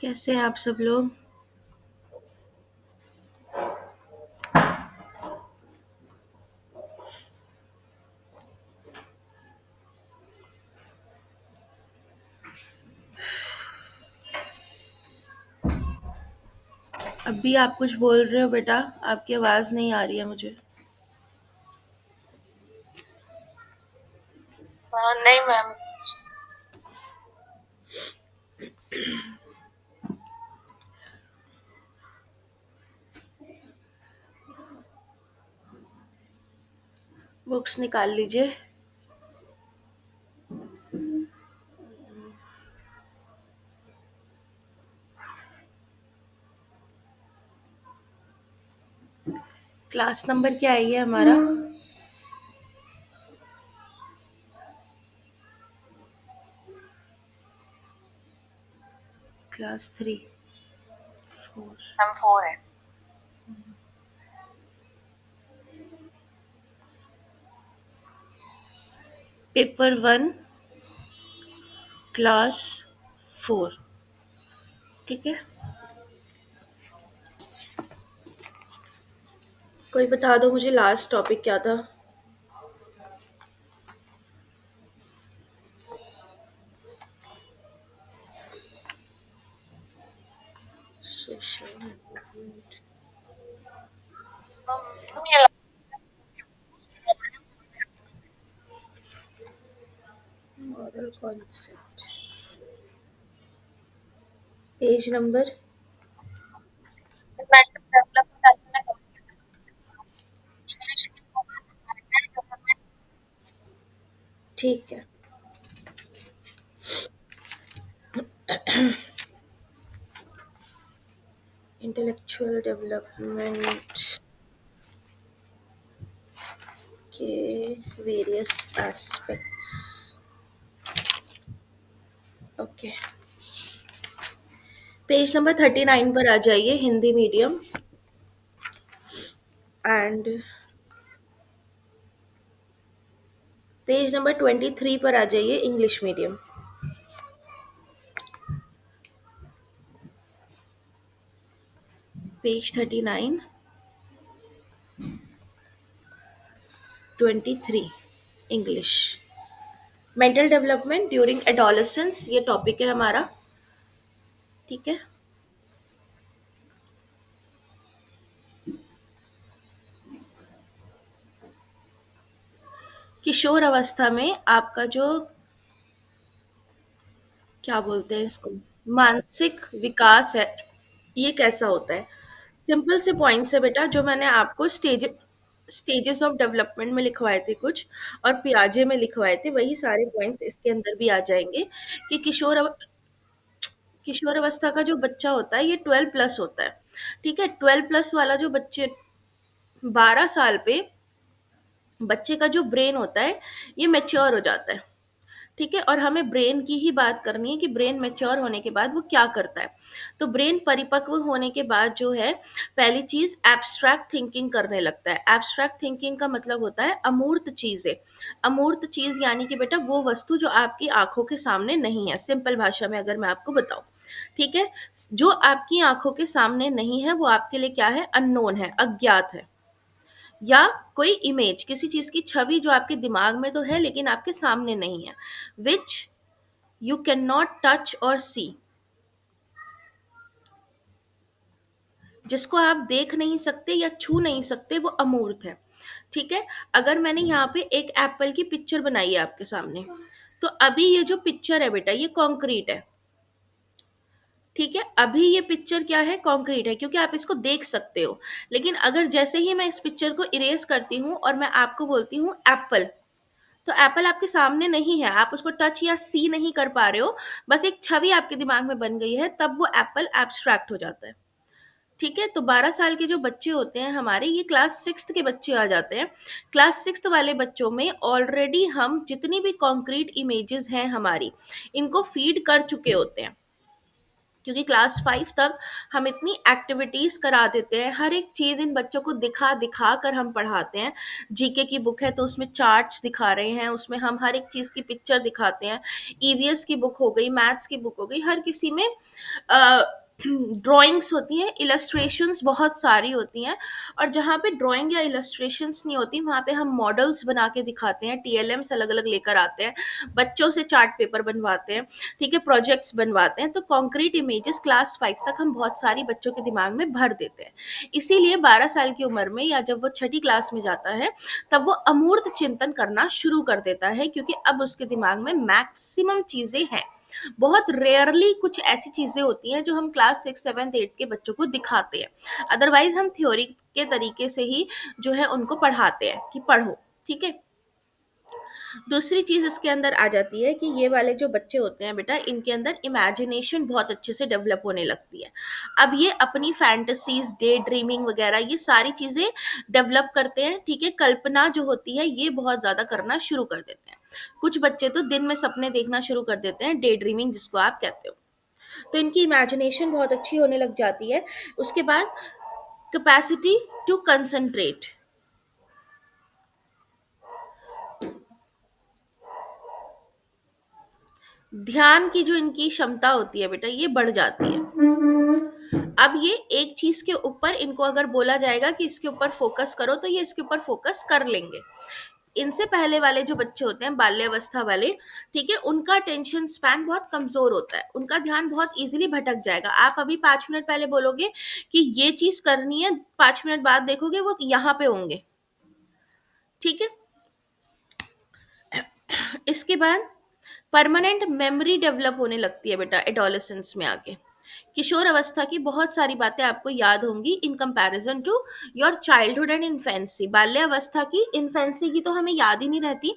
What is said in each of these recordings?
कैसे हैं आप सब लोग? अभी आप कुछ बोल रहे हो बेटा? आपकी आवाज़ नहीं आ रही है मुझे। नहीं मैम। बुक्स निकाल लीजिए। क्लास नंबर क्या है ये हमारा? क्लास 3 4। मैम 4 है। Paper 1 class 4। ठीक है, कोई बता दो मुझे लास्ट टॉपिक क्या था? सोशल मैम ये moral concept. Page number. Mental development English ठीक है। इंटेलेक्चुअल डेवलपमेंट के various aspects. Okay, page number 39 पर आ जाइए, Hindi medium. And page number 23 पर आ जाइए, English medium. Page 39, 23, English. Mental development during adolescence ये टॉपिक है हमारा। ठीक है, किशोर अवस्था में आपका जो क्या बोलते हैं इसको, मानसिक विकास है, ये कैसा होता है? सिंपल से पॉइंट्स है बेटा, जो मैंने आपको स्टेजेस ऑफ डेवलपमेंट में लिखवाए थे कुछ, और पियाजे में लिखवाए थे, वही सारे पॉइंट्स इसके अंदर भी आ जाएंगे। कि किशोर अवस्था का जो बच्चा होता है ये 12 प्लस होता है। ठीक है, 12 प्लस वाला जो बच्चे, 12 साल पे बच्चे का जो ब्रेन होता है ये मैच्योर हो जाता है। ठीक है, और हमें ब्रेन की ही बात करनी है कि ब्रेन मैच्योर होने के बाद वो क्या करता है। तो ब्रेन परिपक्व होने के बाद जो है, पहली चीज एब्स्ट्रैक्ट थिंकिंग करने लगता है। एब्स्ट्रैक्ट थिंकिंग का मतलब होता है अमूर्त चीजें। अमूर्त चीज यानी कि बेटा वो वस्तु जो आपकी आंखों के सामने नहीं है, सिंपल भाषा में अगर मैं आपको बताऊं। ठीक है, जो आपकी आंखों के सामने नहीं है वो आपके लिए क्या है? अननोन है, अज्ञात है। या कोई इमेज, किसी चीज की छवि जो आपके दिमाग में तो है लेकिन आपके सामने नहीं है, which you can not touch और सी, जिसको आप देख नहीं सकते या छू नहीं सकते, वो अमूर्त है। ठीक है, अगर मैंने यहाँ पे एक एप्पल की पिक्चर बनाई है आपके सामने, तो अभी ये जो पिक्चर है बेटा ये कॉन्क्रीट है। ठीक है, अभी ये पिक्चर क्या है? कॉन्क्रीट है, क्योंकि आप इसको देख सकते हो। लेकिन अगर जैसे ही मैं इस पिक्चर को इरेज करती हूँ और मैं आपको बोलती हूँ एप्पल, तो एप्पल आपके सामने नहीं है, आप उसको टच या सी नहीं कर पा रहे हो, बस एक छवि आपके दिमाग में बन गई है, तब वो एप्पल एब्स्ट्रैक्ट हो जाता है। ठीक है, तो 12 साल के जो बच्चे होते हैं हमारे, ये क्लास 6 के बच्चे आ जाते हैं। क्लास 6 वाले बच्चों में ऑलरेडी हम जितनी भी कॉन्क्रीट इमेजेस हैं हमारी, इनको फीड कर चुके होते हैं। क्योंकि क्लास 5 तक हम इतनी एक्टिविटीज़ करा देते हैं, हर एक चीज़ इन बच्चों को दिखा दिखा कर हम पढ़ाते हैं। जीके की बुक है तो उसमें चार्ट्स दिखा रहे हैं, उसमें हम हर एक चीज़ की पिक्चर दिखाते हैं। ईवीएस की बुक हो गई, मैथ्स की बुक हो गई, हर किसी में ड्राइंग्स होती हैं, इलस्ट्रेशंस बहुत सारी होती हैं। और जहाँ पे ड्राइंग या इलस्ट्रेशंस नहीं होती, वहाँ पे हम मॉडल्स बना के दिखाते हैं, टीएलएम्स अलग अलग लेकर आते हैं, बच्चों से चार्ट पेपर बनवाते हैं, ठीक है, प्रोजेक्ट्स बनवाते हैं। तो कॉन्क्रीट इमेजेस क्लास 5 तक हम बहुत सारी बच्चों के दिमाग में भर देते हैं। इसीलिए 12 साल की उम्र में या जब वो छठी क्लास में जाता है, तब वो अमूर्त चिंतन करना शुरू कर देता है, क्योंकि अब उसके दिमाग में मैक्सिमम चीज़ें हैं। बहुत रेयरली कुछ ऐसी चीज़ें होती हैं जो हम क्लास 6, 7, 8 के बच्चों को दिखाते हैं। अदरवाइज़ हम थ्योरी के तरीके से ही जो है उनको पढ़ाते हैं कि पढ़ो, ठीक है। दूसरी चीज़ इसके अंदर आ जाती है कि ये वाले जो बच्चे होते हैं बेटा, इनके अंदर इमेजिनेशन बहुत अच्छे से डेवलप होने लगती है। अब ये अपनी फैंटेसीज, डे ड्रीमिंग वगैरह ये सारी चीज़ें डेवलप करते हैं, ठीक है। कल्पना जो होती है ये बहुत ज़्यादा करना शुरू कर देते हैं। कुछ बच्चे तो दिन में सपने देखना शुरू कर देते हैं, डे ड्रीमिंग जिसको आप कहते हो। तो इनकी इमेजिनेशन बहुत अच्छी होने लग जाती है। उसके बाद कैपेसिटी टू कंसंट्रेट, ध्यान की जो इनकी क्षमता होती है बेटा, ये बढ़ जाती है। अब ये एक चीज के ऊपर इनको अगर बोला जाएगा कि इसके ऊपर फोकस करो, तो ये इसके ऊपर फोकस कर लेंगे। इनसे पहले वाले जो बच्चे होते हैं, बाल्यावस्था वाले, ठीक है, उनका टेंशन स्पैन बहुत कमजोर होता है, उनका ध्यान बहुत इजीली भटक जाएगा। आप अभी 5 मिनट पहले बोलोगे कि ये चीज करनी है, 5 मिनट बाद देखोगे वो यहाँ पे होंगे, ठीक है। इसके बाद परमानेंट मेमोरी डेवलप होने लगती है बेटा एडोलेसेंस में आके। किशोर अवस्था की बहुत सारी बातें आपको याद होंगी in comparison to your childhood and infancy. बाल्यावस्था की, इन्फेंसी की तो हमें याद ही नहीं रहती,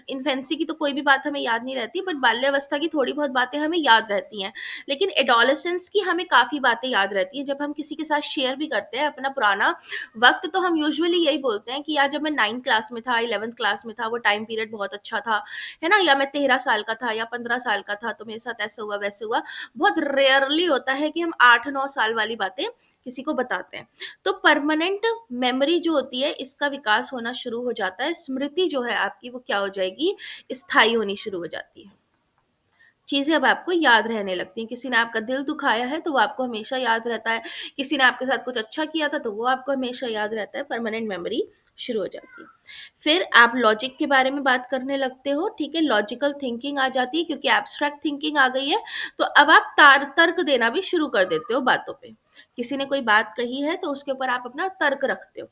इन्फेंसी की तो कोई भी बात हमें याद नहीं रहती, बट बाल्यावस्था की थोड़ी बहुत बातें हमें याद रहती हैं। लेकिन एडोलेसेंस की हमें काफ़ी बातें याद रहती हैं। जब हम किसी के साथ शेयर भी करते हैं अपना पुराना वक्त, तो हम यूजुअली यही बोलते हैं कि यार जब मैं 9th क्लास में था, 11th क्लास में था, वो टाइम पीरियड बहुत अच्छा था, है ना, या मैं 13 साल का था या 15 साल का था तो मेरे साथ ऐसा हुआ वैसे हुआ। बहुत रेयरली होता है कि हम 8-9 साल वाली बातें किसी को बताते हैं। तो परमानेंट मेमोरी जो होती है, इसका विकास होना शुरू हो जाता है। स्मृति जो है आपकी वो क्या हो जाएगी, स्थायी होनी शुरू हो जाती है। चीज़ें अब आपको याद रहने लगती हैं। किसी ने आपका दिल दुखाया है तो वो आपको हमेशा याद रहता है, किसी ने आपके साथ कुछ अच्छा किया था तो वो आपको हमेशा याद रहता है। परमानेंट मेमोरी शुरू हो जाती है। फिर आप लॉजिक के बारे में बात करने लगते हो, ठीक है, लॉजिकल थिंकिंग आ जाती है, क्योंकि एब्स्ट्रैक्ट थिंकिंग आ गई है। तो अब आप तर्क देना भी शुरू कर देते हो बातों पे। किसी ने कोई बात कही है तो उसके ऊपर आप अपना तर्क रखते हो,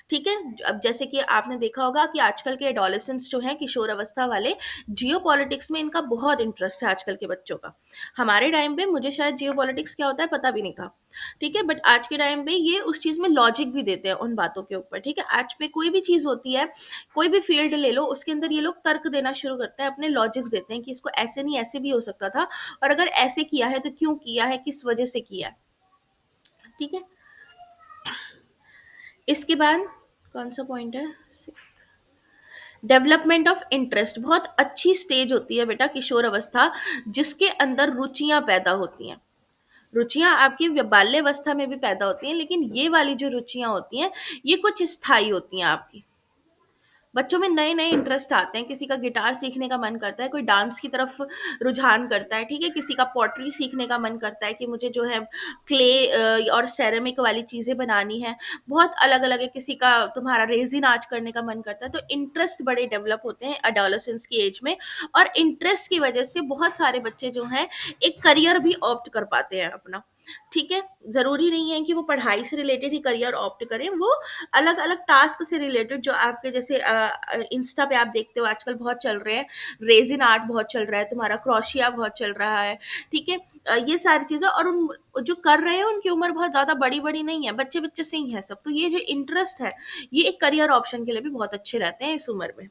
ठीक है। अब जैसे कि आपने देखा होगा कि आजकल के एडोलेसेंट्स जो हैं, किशोर अवस्था वाले, जियो पॉलिटिक्स में इनका बहुत इंटरेस्ट है आजकल के बच्चों का। हमारे टाइम पे मुझे शायद जियो पॉलिटिक्स क्या होता है पता भी नहीं था, ठीक है, बट आज के टाइम पे ये उस चीज़ में लॉजिक भी देते हैं उन बातों के ऊपर, ठीक है। आज पे कोई भी चीज़ होती है, कोई भी फील्ड ले लो, उसके अंदर ये लोग तर्क देना शुरू करते हैं, अपने लॉजिक्स देते हैं कि इसको ऐसे नहीं ऐसे भी हो सकता था, और अगर ऐसे किया है तो क्यों किया है, किस वजह से किया है, ठीक है। इसके बाद कौन सा पॉइंट है, 6th, डेवलपमेंट ऑफ इंटरेस्ट। बहुत अच्छी स्टेज होती है बेटा किशोर अवस्था, जिसके अंदर रुचियां पैदा होती हैं। रुचियां आपकी बाल्यावस्था में भी पैदा होती हैं, लेकिन ये वाली जो रुचियां होती हैं ये कुछ स्थायी होती हैं आपकी। बच्चों में नए नए इंटरेस्ट आते हैं, किसी का गिटार सीखने का मन करता है, कोई डांस की तरफ रुझान करता है, ठीक है, किसी का पॉटरी सीखने का मन करता है कि मुझे जो है क्ले और सेरेमिक वाली चीज़ें बनानी है। बहुत अलग अलग है, किसी का तुम्हारा रेजिन आर्ट करने का मन करता है। तो इंटरेस्ट बड़े डेवलप होते हैं एडोलेसेंस की एज में, और इंटरेस्ट की वजह से बहुत सारे बच्चे जो हैं एक करियर भी ऑप्ट कर पाते हैं अपना, ठीक है। ज़रूरी नहीं है कि वो पढ़ाई से रिलेटेड ही करियर ऑप्ट करें, वो अलग अलग टास्क से रिलेटेड जो आपके जैसे इंस्टा पे आप देखते हो आजकल बहुत चल रहे हैं, रेजिन आर्ट बहुत चल रहा है, तुम्हारा क्रोशिया बहुत चल रहा है, ठीक है। ये सारी चीज़ें, और उन जो कर रहे हैं उनकी उम्र बहुत ज़्यादा बड़ी बड़ी नहीं है, बच्चे बच्चे से ही है सब। तो ये जो इंटरेस्ट है, ये एक करियर ऑप्शन के लिए भी बहुत अच्छे रहते हैं इस उम्र में।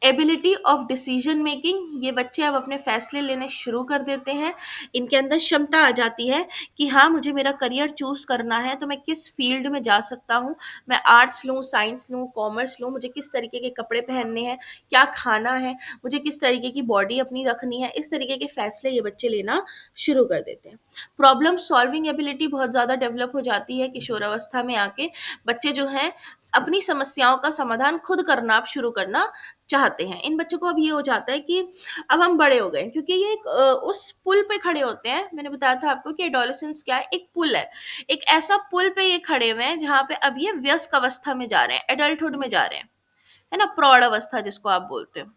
एबिलिटी ऑफ डिसीजन मेकिंग, ये बच्चे अब अपने फैसले लेने शुरू कर देते हैं। इनके अंदर क्षमता आ जाती है कि हाँ, मुझे मेरा करियर चूज करना है तो मैं किस फील्ड में जा सकता हूँ। मैं आर्ट्स लूँ, साइंस लूँ, कॉमर्स लूँ, मुझे किस तरीके के कपड़े पहनने हैं, क्या खाना है, मुझे किस तरीके की बॉडी अपनी रखनी है, इस तरीके के फैसले ये बच्चे लेना शुरू कर देते हैं। प्रॉब्लम सॉल्विंग एबिलिटी बहुत ज़्यादा डेवलप हो जाती है किशोरावस्था में आके। बच्चे जो हैं अपनी समस्याओं का समाधान खुद करना अब शुरू करना चाहते हैं। इन बच्चों को अब ये हो जाता है कि अब हम बड़े हो गए, क्योंकि ये एक उस पुल पे खड़े होते हैं। मैंने बताया था आपको कि एडोलेसेंस क्या है, एक पुल है। एक ऐसा पुल पे ये खड़े हुए हैं जहाँ पे अब ये वयस्क अवस्था में जा रहे हैं, एडल्टहुड में जा रहे हैं, है ना, प्रौढ़ अवस्था जिसको आप बोलते हो।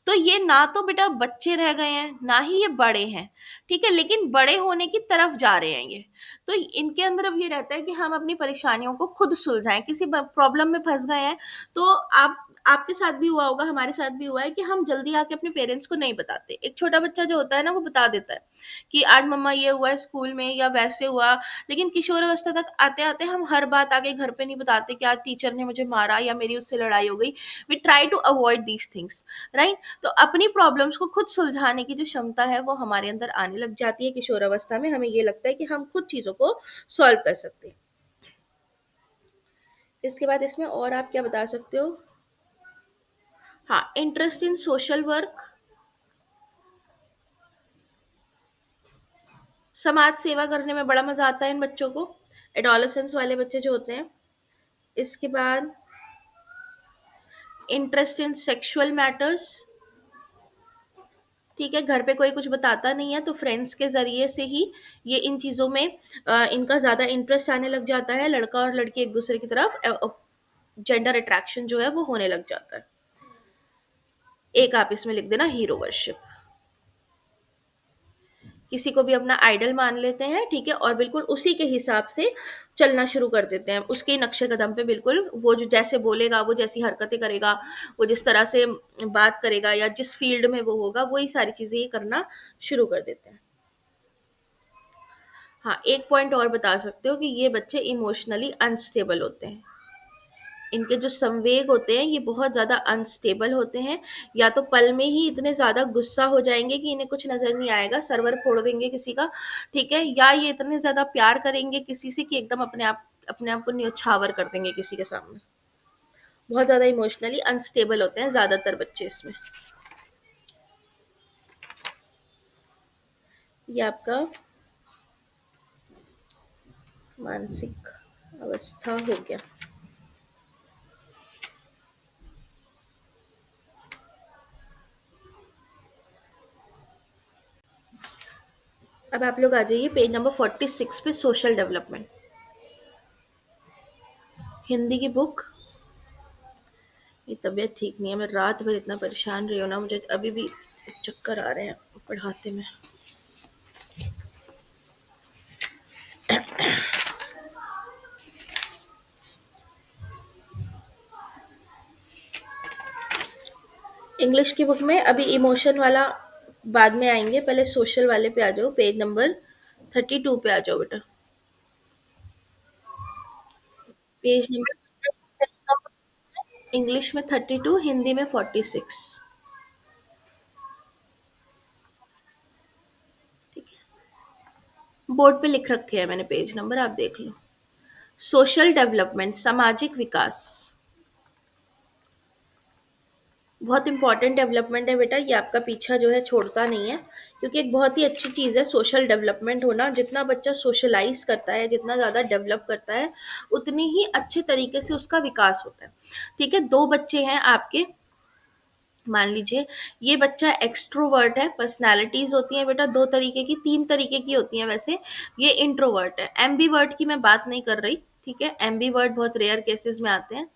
तो ये ना तो बेटा बच्चे रह गए हैं, ना ही ये बड़े हैं, ठीक है, लेकिन बड़े होने की तरफ जा रहे हैं ये। तो इनके अंदर अब ये रहता है कि हम अपनी परेशानियों को खुद सुलझाएं। किसी प्रॉब्लम में फंस गए हैं तो आप, आपके साथ भी हुआ होगा, हमारे साथ भी हुआ है कि हम जल्दी आके अपने पेरेंट्स को नहीं बताते। एक छोटा बच्चा जो होता है ना, वो बता देता है कि आज मम्मा ये हुआ है स्कूल में या वैसे हुआ। लेकिन किशोर अवस्था तक आते आते हम हर बात आगे घर पे नहीं बताते कि आज टीचर ने मुझे मारा या मेरी उससे लड़ाई हो गई। We try to avoid these things, right. तो अपनी प्रॉब्लम्स को खुद सुलझाने की जो क्षमता है वो हमारे अंदर आने लग जाती है किशोरावस्था में। हमें ये लगता है कि हम खुद चीज़ों को सॉल्व कर सकते हैं। इसके बाद इसमें और आप क्या बता सकते हो? हाँ, इंटरेस्ट इन सोशल वर्क, समाज सेवा करने में बड़ा मजा आता है इन बच्चों को, एडोलेसेंस वाले बच्चे जो होते हैं। इसके बाद इंटरेस्ट इन सेक्सुअल मैटर्स, ठीक है, घर पे कोई कुछ बताता नहीं है तो फ्रेंड्स के ज़रिए से ही ये इन चीज़ों में इनका ज़्यादा इंटरेस्ट आने लग जाता है। लड़का और लड़की एक दूसरे की तरफ जेंडर अट्रैक्शन जो है वो होने लग जाता है। एक आप इसमें लिख देना हीरो वर्शिप, किसी को भी अपना आइडल मान लेते हैं, ठीक है, और बिल्कुल उसी के हिसाब से चलना शुरू कर देते हैं, उसके नक्शे कदम पे बिल्कुल वो जो जैसे बोलेगा, वो जैसी हरकतें करेगा, वो जिस तरह से बात करेगा या जिस फील्ड में वो होगा, वही सारी चीज़ें ये करना शुरू कर देते हैं। हाँ, एक पॉइंट और बता सकते हो कि ये बच्चे इमोशनली अनस्टेबल होते हैं। इनके जो संवेग होते हैं ये बहुत ज़्यादा अनस्टेबल होते हैं। या तो पल में ही इतने ज़्यादा गुस्सा हो जाएंगे कि इन्हें कुछ नज़र नहीं आएगा, सर्वर फोड़ देंगे किसी का, ठीक है, या ये इतने ज़्यादा प्यार करेंगे किसी से कि एकदम अपने आप को न्यौछावर कर देंगे किसी के सामने। बहुत ज़्यादा इमोशनली अनस्टेबल होते हैं ज़्यादातर बच्चे इसमें। ये आपका मानसिक अवस्था हो गया। अब आप लोग आ जाइए पेज नंबर 46 पे, सोशल डेवलपमेंट, हिंदी की बुक। ये तबीयत ठीक नहीं है, मैं रात भर इतना परेशान रही हूँ ना, मुझे अभी भी चक्कर आ रहे हैं पढ़ाते में। इंग्लिश की बुक में अभी इमोशन वाला बाद में आएंगे, पहले सोशल वाले पे आ जाओ, पेज नंबर 32 पे आ जाओ बेटा। पेज नंबर इंग्लिश में 32, हिंदी में 46, ठीक है। बोर्ड पे लिख रखे हैं मैंने पेज नंबर, आप देख लो। सोशल डेवलपमेंट, सामाजिक विकास, बहुत इंपॉर्टेंट डेवलपमेंट है बेटा, ये आपका पीछा जो है छोड़ता नहीं है, क्योंकि एक बहुत ही अच्छी चीज़ है सोशल डेवलपमेंट होना। जितना बच्चा सोशलाइज करता है, जितना ज़्यादा डेवलप करता है, उतनी ही अच्छे तरीके से उसका विकास होता है, ठीक है। दो बच्चे हैं आपके, मान लीजिए ये बच्चा एक्सट्रोवर्ट है, पर्सनालिटीज होती हैं बेटा दो तरीके की, तीन तरीके की होती हैं वैसे। ये इंट्रोवर्ट है, एम्बीवर्ट की मैं बात नहीं कर रही, ठीक है, एम्बीवर्ट बहुत रेयर केसेस में आते हैं,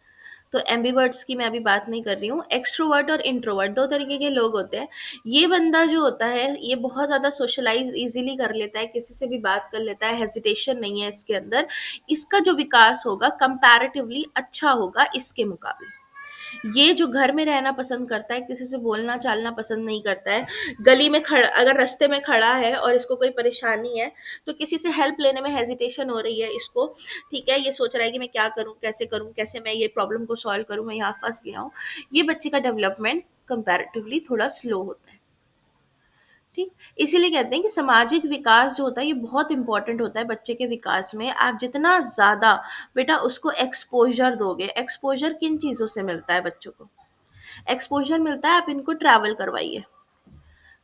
तो एम्बीवर्ट्स की मैं अभी बात नहीं कर रही हूँ। एक्सट्रोवर्ट और इंट्रोवर्ट दो तरीके के लोग होते हैं। ये बंदा जो होता है ये बहुत ज़्यादा सोशलाइज इजीली कर लेता है, किसी से भी बात कर लेता है, हेजिटेशन नहीं है इसके अंदर। इसका जो विकास होगा कंपैरेटिवली अच्छा होगा इसके मुकाबले। ये जो घर में रहना पसंद करता है, किसी से बोलना चालना पसंद नहीं करता है, गली में खड़ा, अगर रास्ते में खड़ा है और इसको कोई परेशानी है तो किसी से हेल्प लेने में हेजिटेशन हो रही है इसको, ठीक है, ये सोच रहा है कि मैं क्या करूं, कैसे मैं ये प्रॉब्लम को सॉल्व करूं, मैं यहाँ फंस गया हूँ। ये बच्चे का डेवलपमेंट कंपैरेटिवली थोड़ा स्लो होता है। ठीक, इसीलिए कहते हैं कि सामाजिक विकास जो होता है ये बहुत इंपॉर्टेंट होता है बच्चे के विकास में। आप जितना ज़्यादा बेटा उसको एक्सपोजर दोगे, एक्सपोजर किन चीज़ों से मिलता है बच्चों को? एक्सपोजर मिलता है, आप इनको ट्रैवल करवाइए,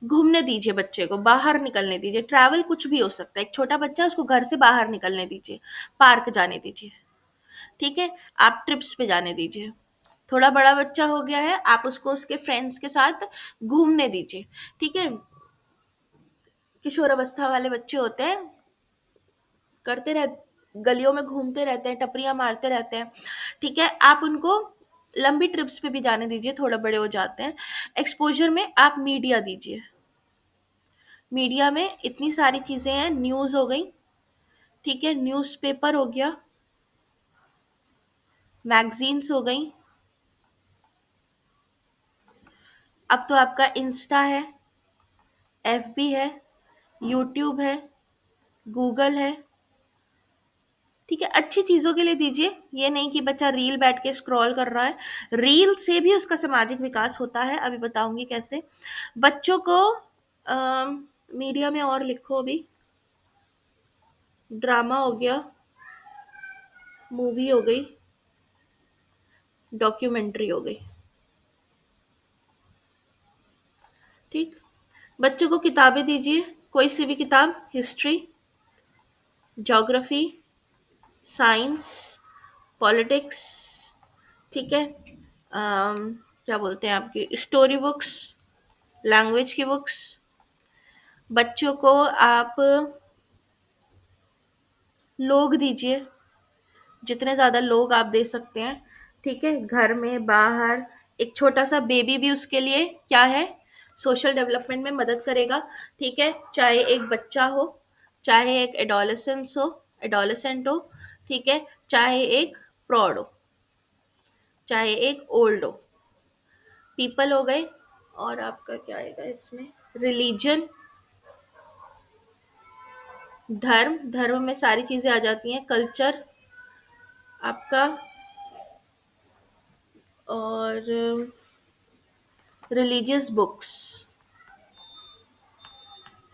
घूमने दीजिए, बच्चे को बाहर निकलने दीजिए। ट्रैवल कुछ भी हो सकता है, एक छोटा बच्चा है उसको घर से बाहर निकलने दीजिए, पार्क जाने दीजिए, ठीक है, आप ट्रिप्स पे जाने दीजिए। थोड़ा बड़ा बच्चा हो गया है, आप उसको उसके फ्रेंड्स के साथ घूमने दीजिए, ठीक है। किशोरावस्था वाले बच्चे होते हैं, करते रह गलियों में घूमते रहते हैं, टपरियां मारते रहते हैं, ठीक है, आप उनको लंबी ट्रिप्स पे भी जाने दीजिए, थोड़ा बड़े हो जाते हैं। एक्सपोजर में आप मीडिया दीजिए, मीडिया में इतनी सारी चीजें हैं, न्यूज हो गई, ठीक है, न्यूज़पेपर हो गया, मैगजीन्स हो गई, अब तो आपका इंस्टा है, एफबी है, यूट्यूब है, गूगल है, ठीक है, अच्छी चीज़ों के लिए दीजिए। ये नहीं कि बच्चा रील बैठ के स्क्रॉल कर रहा है, रील से भी उसका सामाजिक विकास होता है, अभी बताऊंगी कैसे। बच्चों को मीडिया में और लिखो, अभी ड्रामा हो गया, मूवी हो गई, डॉक्यूमेंट्री हो गई, ठीक। बच्चों को किताबें दीजिए, कोई सी भी किताब, हिस्ट्री, ज्योग्राफी, साइंस, पॉलिटिक्स, ठीक है, क्या बोलते हैं आपकी स्टोरी बुक्स, लैंग्वेज की बुक्स। बच्चों को आप लोग दीजिए, जितने ज़्यादा लोग आप दे सकते हैं, ठीक है, घर में बाहर। एक छोटा सा बेबी भी उसके लिए क्या है, सोशल डेवलपमेंट में मदद करेगा, ठीक है, चाहे एक बच्चा हो, चाहे एक एडोलेसेंट हो, ठीक है, चाहे एक प्रौढ़ हो, चाहे एक ओल्ड हो, पीपल हो गए। और आपका क्या आएगा इसमें, रिलीजन, धर्म, धर्म में सारी चीज़ें आ जाती हैं, कल्चर आपका, और रिलीजियस बुक्स,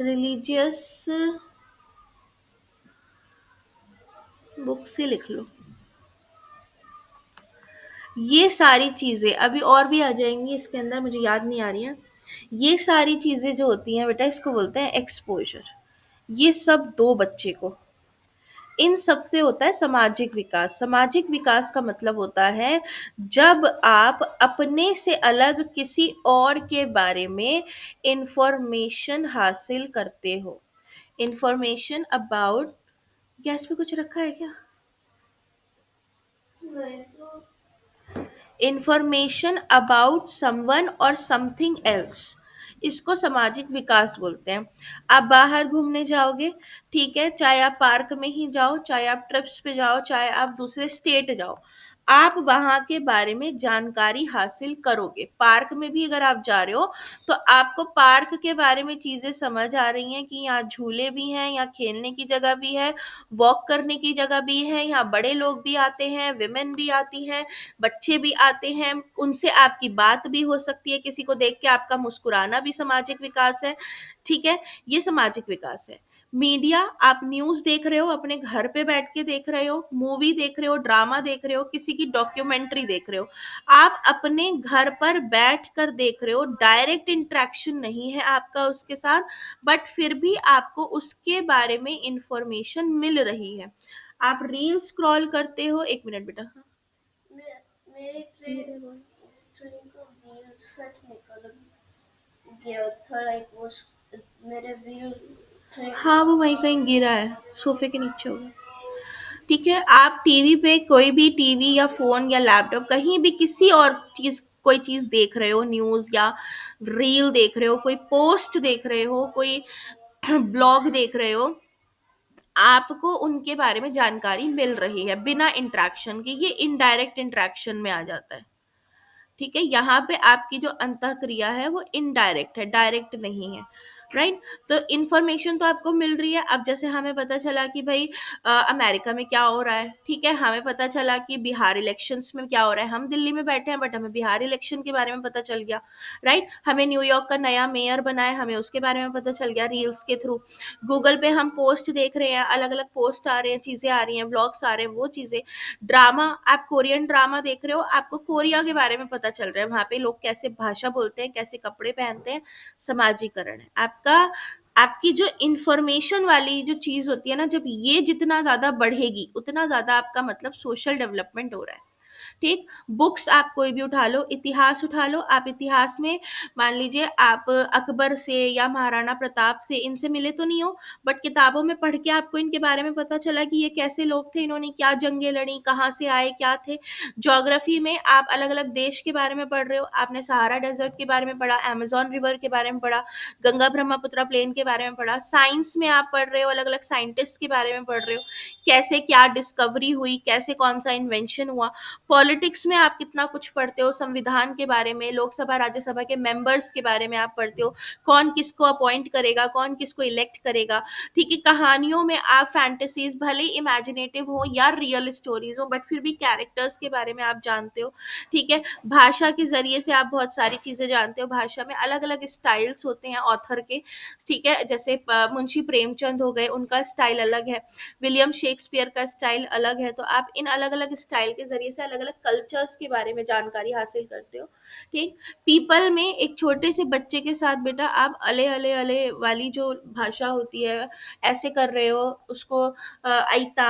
रिलीजियस बुक्स ही लिख लो। ये सारी चीज़ें अभी और भी आ जाएंगी इसके अंदर, मुझे याद नहीं आ रही हैं। ये सारी चीज़ें जो होती हैं बेटा, इसको बोलते हैं एक्सपोजर। ये सब दो बच्चे को, इन सब से होता है सामाजिक विकास। सामाजिक विकास का मतलब होता है जब आप अपने से अलग किसी और के बारे में इंफॉर्मेशन हासिल करते हो। इंफॉर्मेशन अबाउट, गैस पे कुछ रखा है क्या? इंफॉर्मेशन अबाउट समवन और समथिंग एल्स, इसको सामाजिक विकास बोलते हैं। आप बाहर घूमने जाओगे, ठीक है, चाहे आप पार्क में ही जाओ, चाहे आप ट्रिप्स पे जाओ, चाहे आप दूसरे स्टेट जाओ, आप वहाँ के बारे में जानकारी हासिल करोगे। पार्क में भी अगर आप जा रहे हो तो आपको पार्क के बारे में चीज़ें समझ आ रही हैं कि यहाँ झूले भी हैं, यहाँ खेलने की जगह भी है, वॉक करने की जगह भी है, यहाँ बड़े लोग भी आते हैं, विमेन भी आती हैं, बच्चे भी आते हैं, उनसे आपकी बात भी हो सकती है, किसी को देख के आपका मुस्कुराना भी सामाजिक विकास है, ठीक है, ये सामाजिक विकास है। मीडिया, आप न्यूज़ देख रहे हो, अपने घर पे बैठ के देख रहे हो, मूवी देख रहे हो, ड्रामा देख रहे हो, किसी की डॉक्यूमेंट्री देख रहे हो, आप अपने घर पर बैठ कर देख रहे हो, डायरेक्ट इंटरेक्शन नहीं है आपका उसके साथ, बट फिर भी आपको उसके बारे में इंफॉर्मेशन मिल रही है। आप रील स्क्रॉल करते हो, एक मिनट बेटा, हाँ, मेरी ट्रेन का व्हील सेट निकल गया था, लाइक वो मेरे व्हील ट्रेन। हाँ वो वहीं कहीं गिरा है, सोफे के नीचे होगा, ठीक है। आप टीवी पे, कोई भी टीवी या फोन या लैपटॉप, कहीं भी किसी और चीज, कोई चीज देख रहे हो, न्यूज या रील देख रहे हो, कोई पोस्ट देख रहे हो, कोई ब्लॉग देख रहे हो, आपको उनके बारे में जानकारी मिल रही है बिना इंटरेक्शन के, ये इनडायरेक्ट इंटरेक्शन में आ जाता है, ठीक है, यहाँ पे आपकी जो अंतःक्रिया है वो इनडायरेक्ट है, डायरेक्ट नहीं है, राइट। तो इंफॉर्मेशन तो आपको मिल रही है। अब जैसे हमें पता चला कि भाई अमेरिका में क्या हो रहा है, ठीक है, हमें पता चला कि बिहार इलेक्शंस में क्या हो रहा है, हम दिल्ली में बैठे हैं बट हमें बिहार इलेक्शन के बारे में पता चल गया, राइट। हमें न्यूयॉर्क का नया मेयर बना है, हमें उसके बारे में पता चल गया रील्स के थ्रू। गूगल पे हम पोस्ट देख रहे हैं, अलग अलग पोस्ट आ रहे हैं, चीजें आ रही हैं, व्लॉग्स आ रहे हैं, वो चीजें। ड्रामा, आप कोरियन ड्रामा देख रहे हो, आपको कोरिया के बारे में पता चल रहा है, वहां पे लोग कैसे भाषा बोलते हैं, कैसे कपड़े पहनते हैं। समाजीकरण है आपका। आपकी जो इंफॉर्मेशन वाली जो चीज होती है ना, जब ये जितना ज्यादा बढ़ेगी उतना ज्यादा आपका मतलब सोशल डेवलपमेंट हो रहा है, ठीक। बुक्स आप कोई भी उठा लो, इतिहास उठा लो, आप इतिहास में मान लीजिए आप अकबर से या महाराणा प्रताप से इनसे मिले तो नहीं हो, बट किताबों में पढ़ के आपको इनके बारे में पता चला कि ये कैसे लोग थे, इन्होंने क्या जंगें लड़ी, कहाँ से आए, क्या थे। ज्योग्राफी में आप अलग अलग देश के बारे में पढ़ रहे हो, आपने सहारा डेजर्ट के बारे में पढ़ा, अमेजोन रिवर के बारे में पढ़ा, गंगा ब्रह्मपुत्र प्लेन के बारे में पढ़ा। साइंस में आप पढ़ रहे हो, अलग अलग साइंटिस्ट के बारे में पढ़ रहे हो, कैसे क्या डिस्कवरी हुई, कैसे कौन सा इन्वेंशन हुआ। पॉलिटिक्स में आप कितना कुछ पढ़ते हो, संविधान के बारे में, लोकसभा राज्यसभा के मेंबर्स के बारे में आप पढ़ते हो, कौन किसको अपॉइंट करेगा, कौन किसको इलेक्ट करेगा, ठीक है। कहानियों में आप फैंटेसीज भले इमेजिनेटिव हो या रियल स्टोरीज हो, बट फिर भी कैरेक्टर्स के बारे में आप जानते हो, ठीक है। भाषा के जरिए से आप बहुत सारी चीजें जानते हो, भाषा में अलग अलग स्टाइल्स होते हैं ऑथर के, ठीक है। जैसे मुंशी प्रेमचंद हो गए, उनका स्टाइल अलग है, विलियम शेक्सपियर का स्टाइल अलग है। तो आप इन अलग अलग स्टाइल के जरिए से अलग अलग कल्चर्स के बारे में जानकारी हासिल करते हो, ठीक। पीपल में एक छोटे से बच्चे के साथ बेटा आप अले अले अले वाली जो भाषा होती है, ऐसे कर रहे हो उसको, आइता,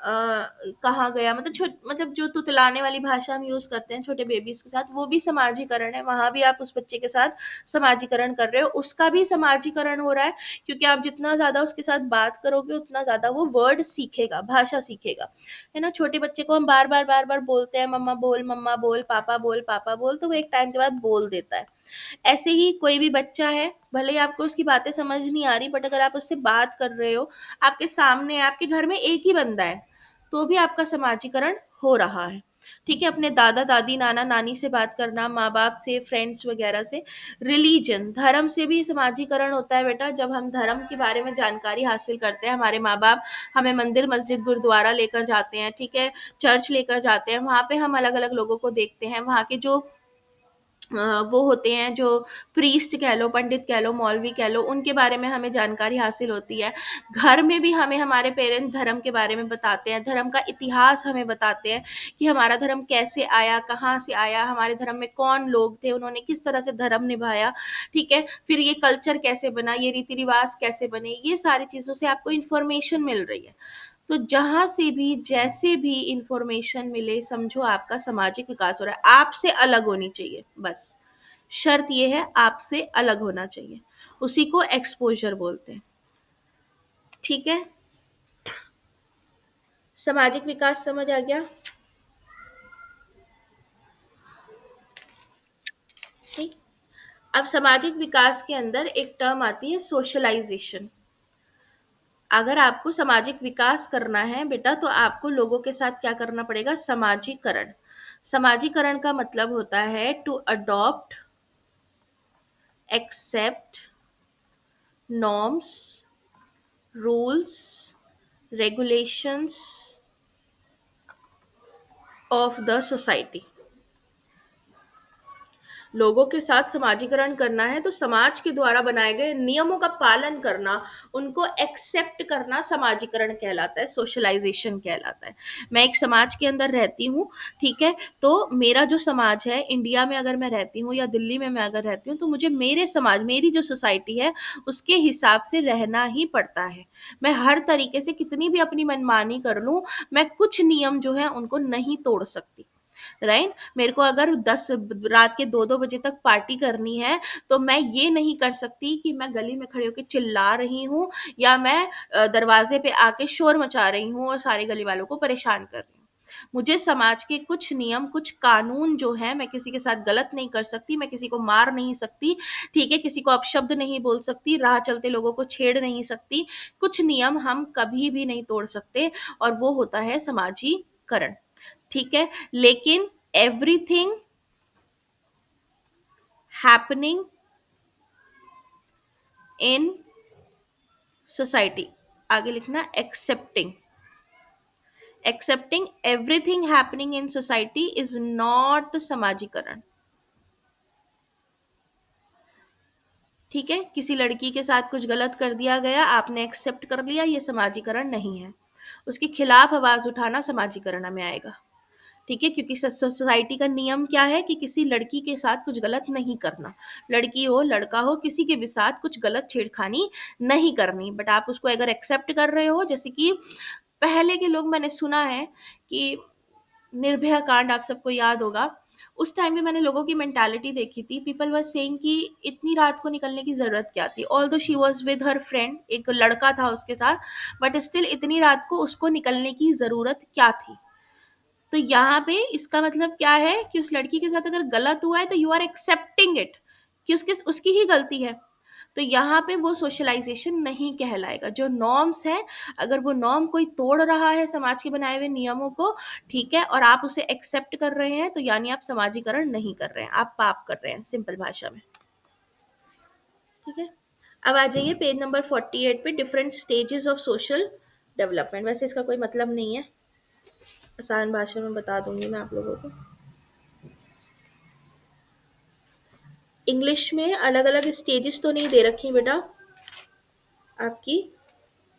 कहाँ गया, मतलब मतलब जो तुतलाने वाली भाषा हम यूज करते हैं छोटे बेबीज के साथ, वो भी समाजीकरण है। वहां भी आप उस बच्चे के साथ समाजीकरण कर रहे हो, उसका भी समाजीकरण हो रहा है, क्योंकि आप जितना ज्यादा उसके साथ बात करोगे उतना ज्यादा वो वर्ड सीखेगा, भाषा सीखेगा, है ना। छोटे बच्चे को हम बार बार बोलते हैं, मम्मा बोल, पापा बोल, तो वो एक टाइम के बाद बोल देता है। ऐसे ही कोई भी बच्चा है, भले ही आपको उसकी बातें समझ नहीं आ रही, बट अगर आप उससे बात कर रहे हो, आपके सामने है, आपके घर में एक ही बंदा है, तो भी आपका समाजीकरण हो रहा है, ठीक है। अपने दादा दादी, नाना नानी से बात करना, माँ बाप से, फ्रेंड्स वगैरह से। रिलीजन, धर्म से भी समाजीकरण होता है बेटा। जब हम धर्म के बारे में जानकारी हासिल करते हैं, हमारे माँ बाप हमें मंदिर मस्जिद गुरुद्वारा लेकर जाते हैं, ठीक है, चर्च लेकर जाते हैं, वहाँ पे हम अलग अलग लोगों को देखते हैं, वहाँ के जो वो होते हैं, जो प्रीस्ट कह लो, पंडित कह लो, मौलवी कह लो, उनके बारे में हमें जानकारी हासिल होती है। घर में भी हमें हमारे पेरेंट्स धर्म के बारे में बताते हैं, धर्म का इतिहास हमें बताते हैं कि हमारा धर्म कैसे आया, कहाँ से आया, हमारे धर्म में कौन लोग थे, उन्होंने किस तरह से धर्म निभाया, ठीक है। फिर ये कल्चर कैसे बना, ये रीति रिवाज कैसे बने, ये सारी चीज़ों से आपको इन्फॉर्मेशन मिल रही है। तो जहाँ से भी जैसे भी इंफॉर्मेशन मिले, समझो आपका सामाजिक विकास हो रहा है। आपसे अलग होनी चाहिए, बस शर्त ये है, आपसे अलग होना चाहिए, उसी को एक्सपोजर बोलते हैं, ठीक है। सामाजिक विकास समझ आ गया, ठीक। अब सामाजिक विकास के अंदर एक टर्म आती है सोशलाइजेशन। अगर आपको सामाजिक विकास करना है बेटा, तो आपको लोगों के साथ क्या करना पड़ेगा, समाजीकरण। समाजीकरण का मतलब होता है to adopt, accept norms, rules, regulations of the society। लोगों के साथ समाजीकरण करना है तो समाज के द्वारा बनाए गए नियमों का पालन करना, उनको एक्सेप्ट करना समाजीकरण कहलाता है, सोशलाइजेशन कहलाता है। मैं एक समाज के अंदर रहती हूँ, ठीक है, तो मेरा जो समाज है, इंडिया में अगर मैं रहती हूँ या दिल्ली में मैं अगर रहती हूँ, तो मुझे मेरे समाज, मेरी जो सोसाइटी है, उसके हिसाब से रहना ही पड़ता है। मैं हर तरीके से कितनी भी अपनी मनमानी कर लूँ, मैं कुछ नियम जो है उनको नहीं तोड़ सकती, राइट। मेरे को अगर 10 रात के 2-2 बजे तक पार्टी करनी है, तो मैं ये नहीं कर सकती कि मैं गली में खड़े होकर चिल्ला रही हूँ, या मैं दरवाजे पे आके शोर मचा रही हूँ और सारे गली वालों को परेशान कर रही हूँ। मुझे समाज के कुछ नियम, कुछ कानून जो है, मैं किसी के साथ गलत नहीं कर सकती, मैं किसी को मार नहीं सकती, ठीक है, किसी को अपशब्द नहीं बोल सकती, राह चलते लोगों को छेड़ नहीं सकती। कुछ नियम हम कभी भी नहीं तोड़ सकते, और वो होता है समाजीकरण, ठीक है। लेकिन एवरीथिंग हैपनिंग इन सोसाइटी, आगे लिखना accepting, accepting everything happening in society is not समाजीकरण। ठीक है, किसी लड़की के साथ कुछ गलत कर दिया गया, आपने एक्सेप्ट कर लिया, ये समाजीकरण नहीं है। उसके खिलाफ आवाज उठाना समाजीकरण में आएगा। ठीक है, क्योंकि सोसाइटी का नियम क्या है कि किसी लड़की के साथ कुछ गलत नहीं करना, लड़की हो लड़का हो किसी के भी साथ कुछ गलत छेड़खानी नहीं करनी। बट आप उसको अगर एक्सेप्ट कर रहे हो, जैसे कि पहले के लोग, मैंने सुना है कि निर्भया कांड आप सबको याद होगा, उस टाइम में मैंने लोगों की मेंटालिटी देखी थी। पीपल वर सेइंग कि इतनी रात को निकलने की जरूरत क्या थी, ऑल दो she was with her friend, एक लड़का था उसके साथ, बट स्टिल इतनी रात को उसको निकलने की जरूरत क्या थी। तो यहाँ पे इसका मतलब क्या है कि उस लड़की के साथ अगर गलत हुआ है तो यू आर एक्सेप्टिंग इट, कि उसके उसकी ही गलती है। तो यहाँ पे वो सोशलाइजेशन नहीं कहलाएगा। जो नॉर्म्स है, अगर वो नॉर्म कोई तोड़ रहा है समाज के बनाए हुए नियमों को, ठीक है, और आप उसे एक्सेप्ट कर रहे हैं, तो यानी आप समाजीकरण नहीं कर रहे हैं, आप पाप कर रहे हैं, सिंपल भाषा में। ठीक है, अब आ जाइए पेज नंबर 48 पे, different stages of social development. वैसे इसका कोई मतलब नहीं है, आसान भाषा में बता दूंगी मैं आप लोगों को। इंग्लिश में अलग अलग स्टेजेस तो नहीं दे रखी बेटा आपकी,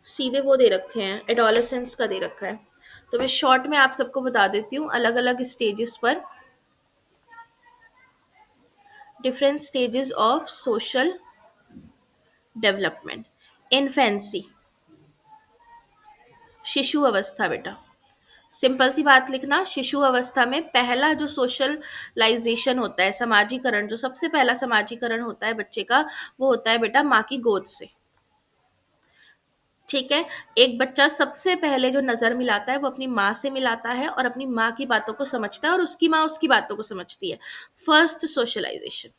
सीधे वो दे रखे हैं, एडोलेसेंस का दे रखा है। तो मैं शॉर्ट में आप सबको बता देती हूँ अलग अलग स्टेजेस पर, different stages of social development. Infancy, शिशु अवस्था बेटा, सिंपल सी बात लिखना, शिशु अवस्था में पहला जो सोशलाइजेशन होता है, समाजीकरण, जो सबसे पहला समाजीकरण होता है बच्चे का, वो होता है बेटा माँ की गोद से। ठीक है, एक बच्चा सबसे पहले जो नजर मिलाता है वो अपनी माँ से मिलाता है, और अपनी माँ की बातों को समझता है, और उसकी माँ उसकी बातों को समझती है। First socialization.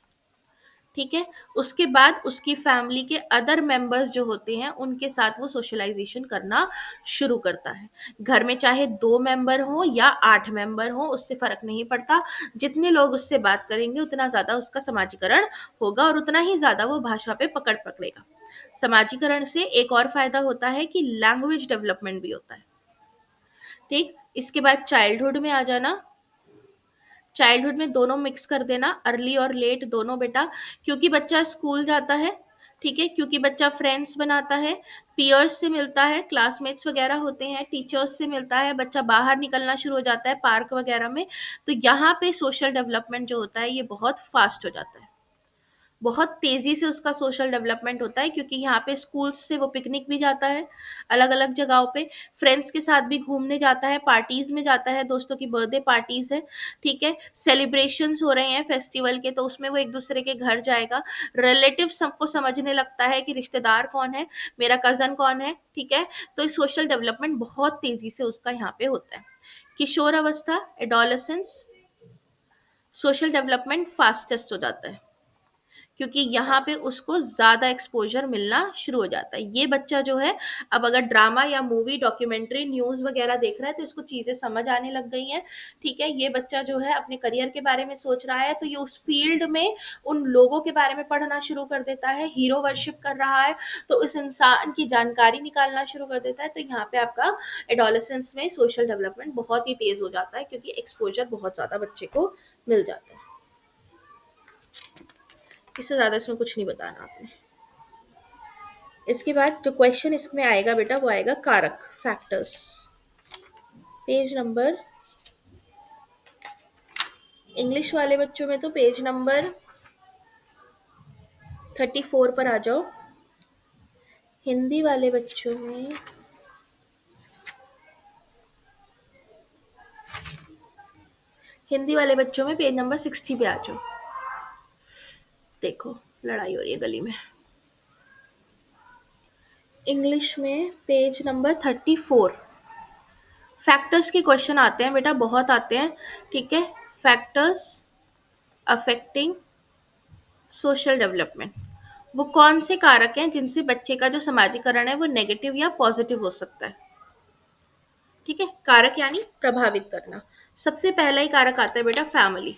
ठीक है, उसके बाद उसकी फैमिली के अदर मेंबर्स जो होते हैं उनके साथ वो सोशलाइजेशन करना शुरू करता है। घर में चाहे 2 मेंबर हो या 8 मेंबर हो, उससे फर्क नहीं पड़ता, जितने लोग उससे बात करेंगे उतना ज्यादा उसका समाजीकरण होगा, और उतना ही ज्यादा वो भाषा पे पकड़ पकड़ेगा। समाजीकरण से एक और फायदा होता है कि लैंग्वेज डेवलपमेंट भी होता है। ठीक, इसके बाद चाइल्डहुड में आ जाना। चाइल्डहुड में दोनों मिक्स कर देना, अर्ली और लेट दोनों बेटा, क्योंकि बच्चा स्कूल जाता है, ठीक है, क्योंकि बच्चा फ्रेंड्स बनाता है, पियर्स से मिलता है, क्लासमेट्स वगैरह होते हैं, टीचर्स से मिलता है, बच्चा बाहर निकलना शुरू हो जाता है पार्क वगैरह में। तो यहाँ पे सोशल डेवलपमेंट जो होता है ये बहुत फास्ट हो जाता है, बहुत तेज़ी से उसका सोशल डेवलपमेंट होता है, क्योंकि यहाँ पे स्कूल्स से वो पिकनिक भी जाता है अलग अलग जगहों पे, फ्रेंड्स के साथ भी घूमने जाता है, पार्टीज में जाता है, दोस्तों की बर्थडे पार्टीज है, ठीक है, सेलिब्रेशंस हो रहे हैं फेस्टिवल के, तो उसमें वो एक दूसरे के घर जाएगा, रिलेटिव सबको समझने लगता है कि रिश्तेदार कौन है, मेरा कज़न कौन है, ठीक है। तो सोशल डेवलपमेंट बहुत तेज़ी से उसका यहाँ पे होता है। किशोर अवस्था, एडोलेसेंस, सोशल डेवलपमेंट फास्टेस्ट हो जाता है, क्योंकि यहाँ पे उसको ज़्यादा एक्सपोजर मिलना शुरू हो जाता है। ये बच्चा जो है, अब अगर ड्रामा या मूवी, डॉक्यूमेंट्री, न्यूज़ वगैरह देख रहा है तो इसको चीज़ें समझ आने लग गई हैं। ठीक है, ये बच्चा जो है अपने करियर के बारे में सोच रहा है, तो ये उस फील्ड में उन लोगों के बारे में पढ़ना शुरू कर देता है, हीरो वर्शिप कर रहा है तो उस इंसान की जानकारी निकालना शुरू कर देता है। तो यहाँ पे आपका एडोलेसेंस में सोशल डेवलपमेंट बहुत ही तेज़ हो जाता है, क्योंकि एक्सपोजर बहुत ज़्यादा बच्चे को मिल जाता है। इससे ज़्यादा इसमें कुछ नहीं बताना आपने। इसके बाद जो क्वेश्चन इसमें आएगा बेटा वो आएगा कारक, फैक्टर्स। पेज नंबर, इंग्लिश वाले बच्चों में तो पेज नंबर 34 पर आ जाओ, हिंदी वाले बच्चों में पेज नंबर 60 पे आ जाओ। देखो लड़ाई हो रही है गली में। इंग्लिश में पेज नंबर 34, फैक्टर्स के क्वेश्चन आते हैं बेटा, बहुत आते हैं। ठीक है, फैक्टर्स अफेक्टिंग सोशल डेवलपमेंट, वो कौन से कारक हैं जिनसे बच्चे का जो समाजीकरण है वो नेगेटिव या पॉजिटिव हो सकता है। ठीक है, कारक यानी प्रभावित करना। सबसे पहला ही कारक आता है बेटा फैमिली।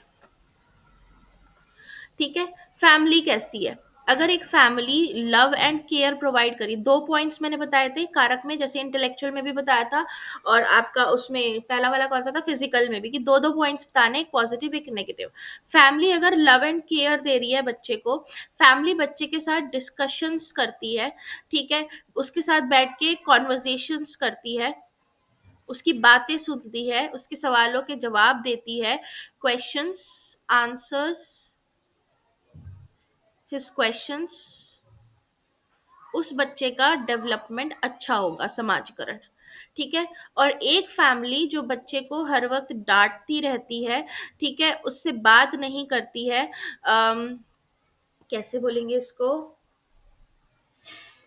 ठीक है, फैमिली कैसी है। अगर एक family love and care provide करी, 2 पॉइंट्स मैंने बताए थे कारक में, जैसे इंटेलेक्चुअल में भी बताया था, और आपका उसमें पहला वाला कौन सा था, फिजिकल में भी, कि 2-2 पॉइंट्स बताने, एक पॉजिटिव एक नेगेटिव। फैमिली अगर लव एंड केयर दे रही है बच्चे को, फैमिली बच्चे के साथ डिस्कशंस करती है, ठीक है, उसके साथ बैठ के कॉन्वर्जेशंस करती है, उसकी बातें सुनती है, उसके सवालों के जवाब देती है, क्वेश्चंस आंसर्स हिज क्वेश्चंस, उस बच्चे का डेवलपमेंट अच्छा होगा, समाजीकरण। ठीक है। और एक फैमिली जो बच्चे को हर वक्त डांटती रहती है, ठीक है, उससे बात नहीं करती है, कैसे बोलेंगे इसको,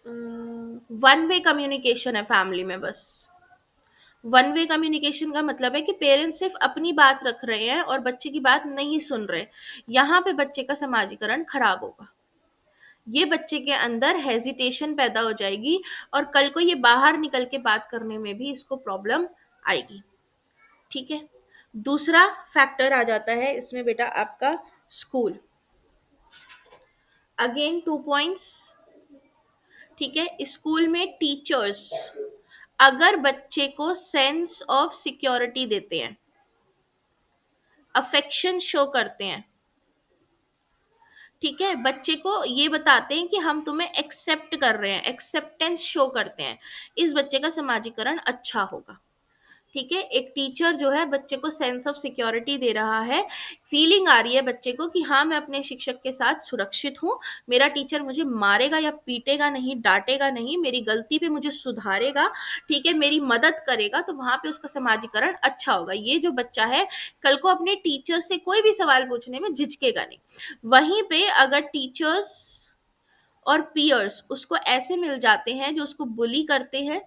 वन वे कम्युनिकेशन है फैमिली में बस। वन वे कम्युनिकेशन का मतलब है कि पेरेंट्स सिर्फ अपनी बात रख रहे हैं और बच्चे की बात नहीं सुन रहे। यहाँ पे बच्चे का समाजीकरण खराब होगा, ये बच्चे के अंदर हेजिटेशन पैदा हो जाएगी, और कल को ये बाहर निकल के बात करने में भी इसको प्रॉब्लम आएगी। ठीक है। दूसरा फैक्टर आ जाता है इसमें बेटा आपका स्कूल। Again 2 points. ठीक है। स्कूल में टीचर्स अगर बच्चे को सेंस ऑफ सिक्योरिटी देते हैं, अफेक्शन शो करते हैं, ठीक है, बच्चे को ये बताते हैं कि हम तुम्हें एक्सेप्ट कर रहे हैं, एक्सेप्टेंस शो करते हैं, इस बच्चे का समाजीकरण अच्छा होगा। ठीक है। एक टीचर जो है बच्चे को सेंस ऑफ सिक्योरिटी दे रहा है, फीलिंग आ रही है बच्चे को कि हाँ मैं अपने शिक्षक के साथ सुरक्षित हूँ, मेरा टीचर मुझे मारेगा या पीटेगा नहीं, डांटेगा नहीं, मेरी गलती पे मुझे सुधारेगा, ठीक है, मेरी मदद करेगा, तो वहां पे उसका समाजीकरण अच्छा होगा। ये जो बच्चा है कल को अपने टीचर से कोई भी सवाल पूछने में झिझकेगा नहीं। वहीं पे अगर टीचर्स और पियर्स उसको ऐसे मिल जाते हैं जो उसको बुली करते हैं,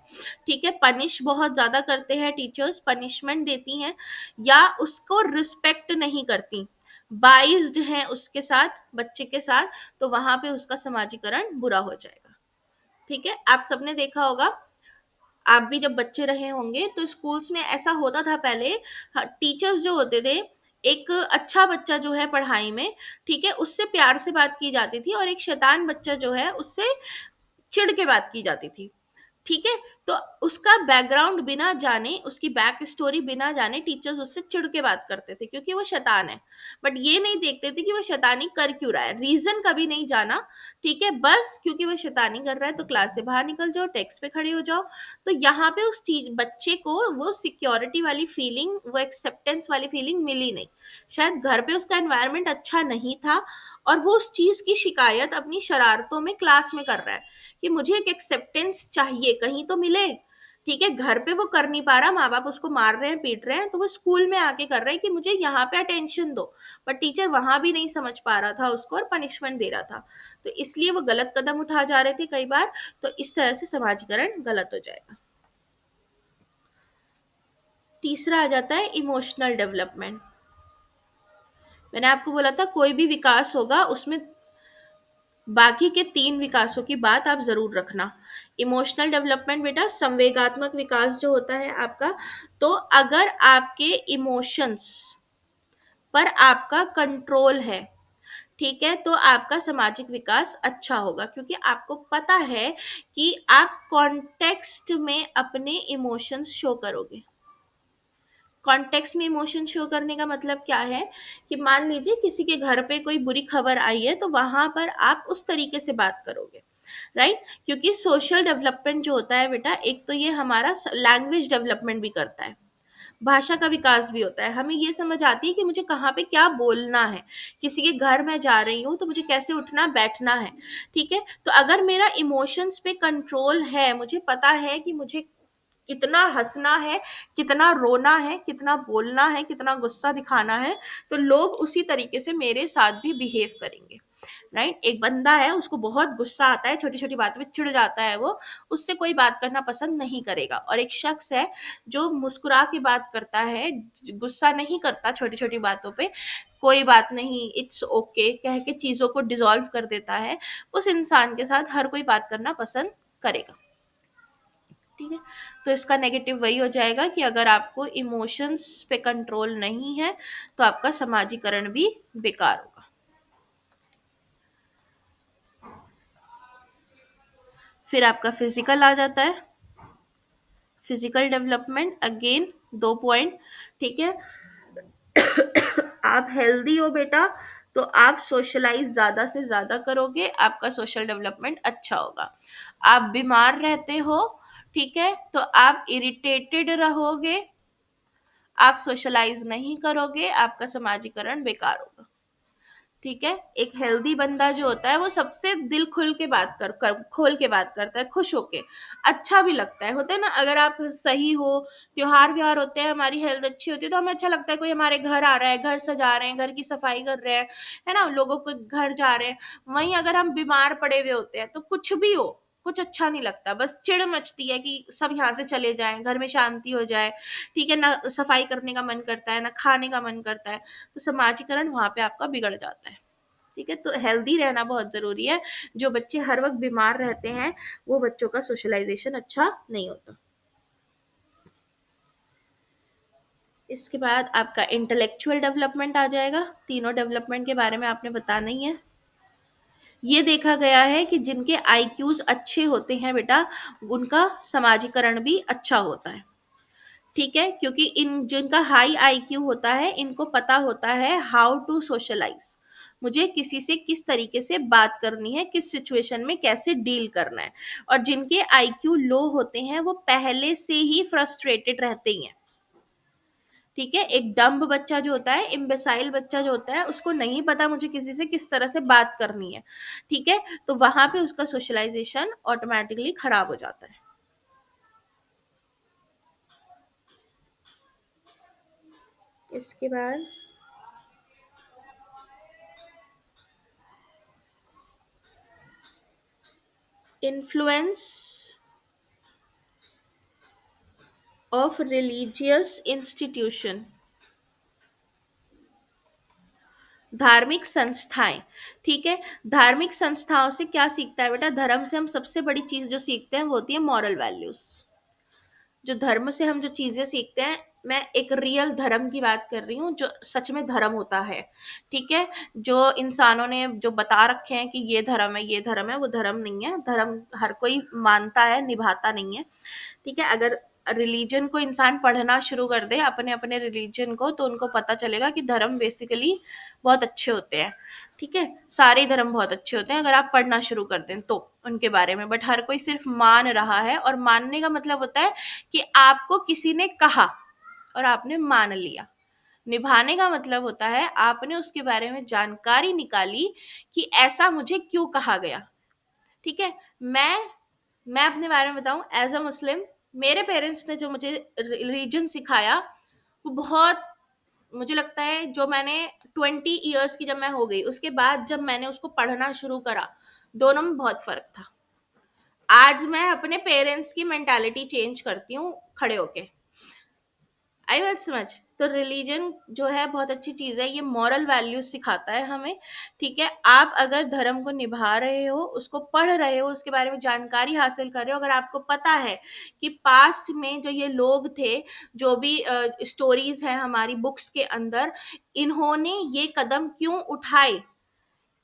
ठीक है, पनिश बहुत ज़्यादा करते हैं, टीचर्स पनिशमेंट देती हैं, या उसको रिस्पेक्ट नहीं करती, बाइज्ड हैं उसके साथ, बच्चे के साथ, तो वहां पे उसका समाजीकरण बुरा हो जाएगा। ठीक है। आप सबने देखा होगा, आप भी जब बच्चे रहे होंगे तो स्कूल्स में ऐसा होता था पहले, टीचर्स जो होते थे, एक अच्छा बच्चा जो है पढ़ाई में, ठीक है, उससे प्यार से बात की जाती थी, और एक शैतान बच्चा जो है उससे चिढ़ के बात की जाती थी। ठीक है। तो उसका बैकग्राउंड बिना जाने, उसकी बैक स्टोरी बिना जाने टीचर्स उससे चिढ़ के बात करते थे क्योंकि वो शैतान है, बट ये नहीं देखते थे कि वो शैतानी कर क्यों रहा है, रीजन कभी नहीं जाना। ठीक है। बस क्योंकि वो शैतानी कर रहा है तो क्लास से बाहर निकल जाओ, डेस्क पे खड़े हो जाओ। तो यहाँ पे उस बच्चे को वो सिक्योरिटी वाली फीलिंग, वो एक्सेप्टेंस वाली फीलिंग मिली नहीं, शायद घर पे उसका एनवायरनमेंट अच्छा नहीं था, और वो उस चीज की शिकायत अपनी शरारतों में क्लास में कर रहा है कि मुझे एक एक्सेप्टेंस चाहिए, कहीं तो मिले। ठीक है। घर पे वो कर नहीं पा रहा, माँ बाप उसको मार रहे हैं, पीट रहे हैं, तो वो स्कूल में आके कर रहा है कि मुझे यहाँ पे अटेंशन दो, पर टीचर वहां भी नहीं समझ पा रहा था उसको और पनिशमेंट दे रहा था, तो इसलिए वो गलत कदम उठा जा रहे थे कई बार। तो इस तरह से समाजीकरण गलत हो जाएगा। तीसरा आ जाता है इमोशनल डेवलपमेंट। मैंने आपको बोला था कोई भी विकास होगा उसमें बाकी के 3 विकासों की बात आप जरूर रखना। इमोशनल डेवलपमेंट बेटा संवेगात्मक विकास जो होता है आपका, तो अगर आपके इमोशंस पर आपका कंट्रोल है, ठीक है, तो आपका सामाजिक विकास अच्छा होगा, क्योंकि आपको पता है कि आप कॉन्टेक्स्ट में अपने इमोशंस शो करोगे। कॉन्टेक्स्ट में इमोशन शो करने का मतलब क्या है, कि मान लीजिए किसी के घर पे कोई बुरी खबर आई है, तो वहां पर आप उस तरीके से बात करोगे, राइट। क्योंकि सोशल डेवलपमेंट जो होता है बेटा, एक तो ये हमारा लैंग्वेज डेवलपमेंट भी करता है, भाषा का विकास भी होता है, हमें ये समझ आती है कि मुझे कहाँ पे क्या बोलना है, किसी के घर में जा रही हूँ तो मुझे कैसे उठना बैठना है। ठीक है। तो अगर मेरा इमोशंस पे कंट्रोल है, मुझे पता है कि मुझे कितना हंसना है, कितना रोना है, कितना बोलना है, कितना गुस्सा दिखाना है, तो लोग उसी तरीके से मेरे साथ भी बिहेव करेंगे, राइट। एक बंदा है, उसको बहुत गुस्सा आता है, छोटी छोटी बात पे चिढ़ जाता है, वो उससे कोई बात करना पसंद नहीं करेगा। और एक शख्स है जो मुस्कुरा के बात करता है, गुस्सा नहीं करता छोटी छोटी बातों पे, कोई बात नहीं, इट्स ओके कह के चीजों को डिसॉल्व कर देता है, उस इंसान के साथ हर कोई बात करना पसंद करेगा। ठीक है। तो इसका नेगेटिव वही हो जाएगा कि अगर आपको इमोशंस पे कंट्रोल नहीं है तो आपका समाजीकरण भी बेकार होगा। फिर आपका फिजिकल आ जाता है, फिजिकल डेवलपमेंट अगेन 2 पॉइंट। ठीक है, आप हेल्दी हो बेटा तो आप सोशलाइज ज्यादा से ज्यादा करोगे, आपका सोशल डेवलपमेंट अच्छा होगा। आप बीमार रहते हो, ठीक है, तो आप इरिटेटेड रहोगे, आप सोशलाइज नहीं करोगे, आपका समाजीकरण बेकार होगा। ठीक है, एक हेल्दी बंदा जो होता है वो सबसे दिल खुल के बात खोल के बात करता है, खुश होके, अच्छा भी लगता है, होता है ना, अगर आप सही हो, त्योहार व्योहार होते हैं, हमारी हेल्थ अच्छी होती है तो हमें अच्छा लगता है, कोई हमारे घर आ रहा है, घर सजा रहे हैं, घर की सफाई कर रहे हैं, है ना, लोगों को घर जा रहे हैं। वहीं अगर हम बीमार पड़े हुए होते हैं तो कुछ भी हो, कुछ अच्छा नहीं लगता, बस चिढ़ मचती है कि सब यहाँ से चले जाएं, घर में शांति हो जाए। ठीक है, ना सफाई करने का मन करता है, ना खाने का मन करता है, तो समाजीकरण वहां पे आपका बिगड़ जाता है। ठीक है, तो हेल्दी रहना बहुत जरूरी है। जो बच्चे हर वक्त बीमार रहते हैं वो बच्चों का सोशलाइजेशन अच्छा नहीं होता। इसके बाद आपका इंटेलेक्चुअल डेवलपमेंट आ जाएगा। तीनों डेवलपमेंट के बारे में आपने बताना ही है। ये देखा गया है कि जिनके आईक्यूज अच्छे होते हैं बेटा, उनका समाजीकरण भी अच्छा होता है। ठीक है, क्योंकि इन जिनका हाई आईक्यू होता है इनको पता होता है हाउ टू सोशलाइज, मुझे किसी से किस तरीके से बात करनी है, किस सिचुएशन में कैसे डील करना है। और जिनके आईक्यू लो होते हैं वो पहले से ही फ्रस्ट्रेटेड रहते ही हैं। ठीक है, एक डम्ब बच्चा जो होता है, इम्बेसाइल बच्चा जो होता है, उसको नहीं पता मुझे किसी से किस तरह से बात करनी है। ठीक है, तो वहां पे उसका सोशलाइजेशन ऑटोमेटिकली खराब हो जाता है। इसके बाद इन्फ्लुएंस ऑफ रिलीजियस इंस्टीट्यूशन, धार्मिक संस्थाएं। ठीक है, धार्मिक संस्थाओं से क्या सीखता है बेटा, धर्म से हम सबसे बड़ी चीज जो सीखते हैं वो होती है मॉरल वैल्यूज। जो धर्म से हम जो चीजें सीखते हैं, मैं एक रियल धर्म की बात कर रही हूँ जो सच में धर्म होता है। ठीक है, जो इंसानों ने जो बता रखे हैं कि ये धर्म है, ये धर्म है, वो धर्म नहीं है। धर्म हर कोई मानता है, निभाता नहीं है। ठीक है, अगर रिलीजन को इंसान पढ़ना शुरू कर दे, अपने अपने रिलीजन को, तो उनको पता चलेगा कि धर्म बेसिकली बहुत अच्छे होते हैं। ठीक है, सारे धर्म बहुत अच्छे होते हैं अगर आप पढ़ना शुरू कर दें तो उनके बारे में। बट हर कोई सिर्फ मान रहा है, और मानने का मतलब होता है कि आपको किसी ने कहा और आपने मान लिया। निभाने का मतलब होता है आपने उसके बारे में जानकारी निकाली कि ऐसा मुझे क्यों कहा गया। ठीक है, मैं अपने बारे में बताऊं, एज अ मुस्लिम, मेरे पेरेंट्स ने जो मुझे रिलीजन सिखाया वो बहुत, मुझे लगता है जो मैंने 20 ईयर्स की जब मैं हो गई उसके बाद जब मैंने उसको पढ़ना शुरू करा, दोनों में बहुत फर्क था। आज मैं अपने पेरेंट्स की मेंटालिटी चेंज करती हूँ खड़े होके। आई बात समझ? तो रिलीजन जो है बहुत अच्छी चीज है, ये मॉरल वैल्यूज सिखाता है हमें। ठीक है, आप अगर धर्म को निभा रहे हो, उसको पढ़ रहे हो, उसके बारे में जानकारी हासिल कर रहे हो, अगर आपको पता है कि पास्ट में जो ये लोग थे, जो भी स्टोरीज है हमारी बुक्स के अंदर, इन्होंने ये कदम क्यों उठाए,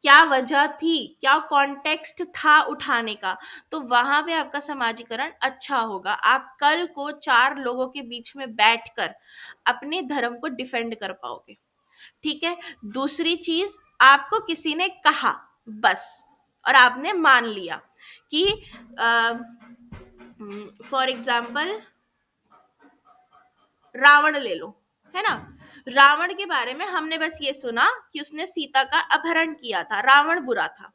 क्या वजह थी, क्या कॉन्टेक्स्ट था उठाने का, तो वहां पे आपका समाजीकरण अच्छा होगा। आप कल को 4 लोगों के बीच में बैठकर अपने धर्म को डिफेंड कर पाओगे। ठीक है, दूसरी चीज, आपको किसी ने कहा बस, और आपने मान लिया कि फॉर एग्जाम्पल रावण ले लो, है ना। रावण के बारे में हमने बस ये सुना कि उसने सीता का अपहरण किया था, रावण बुरा था।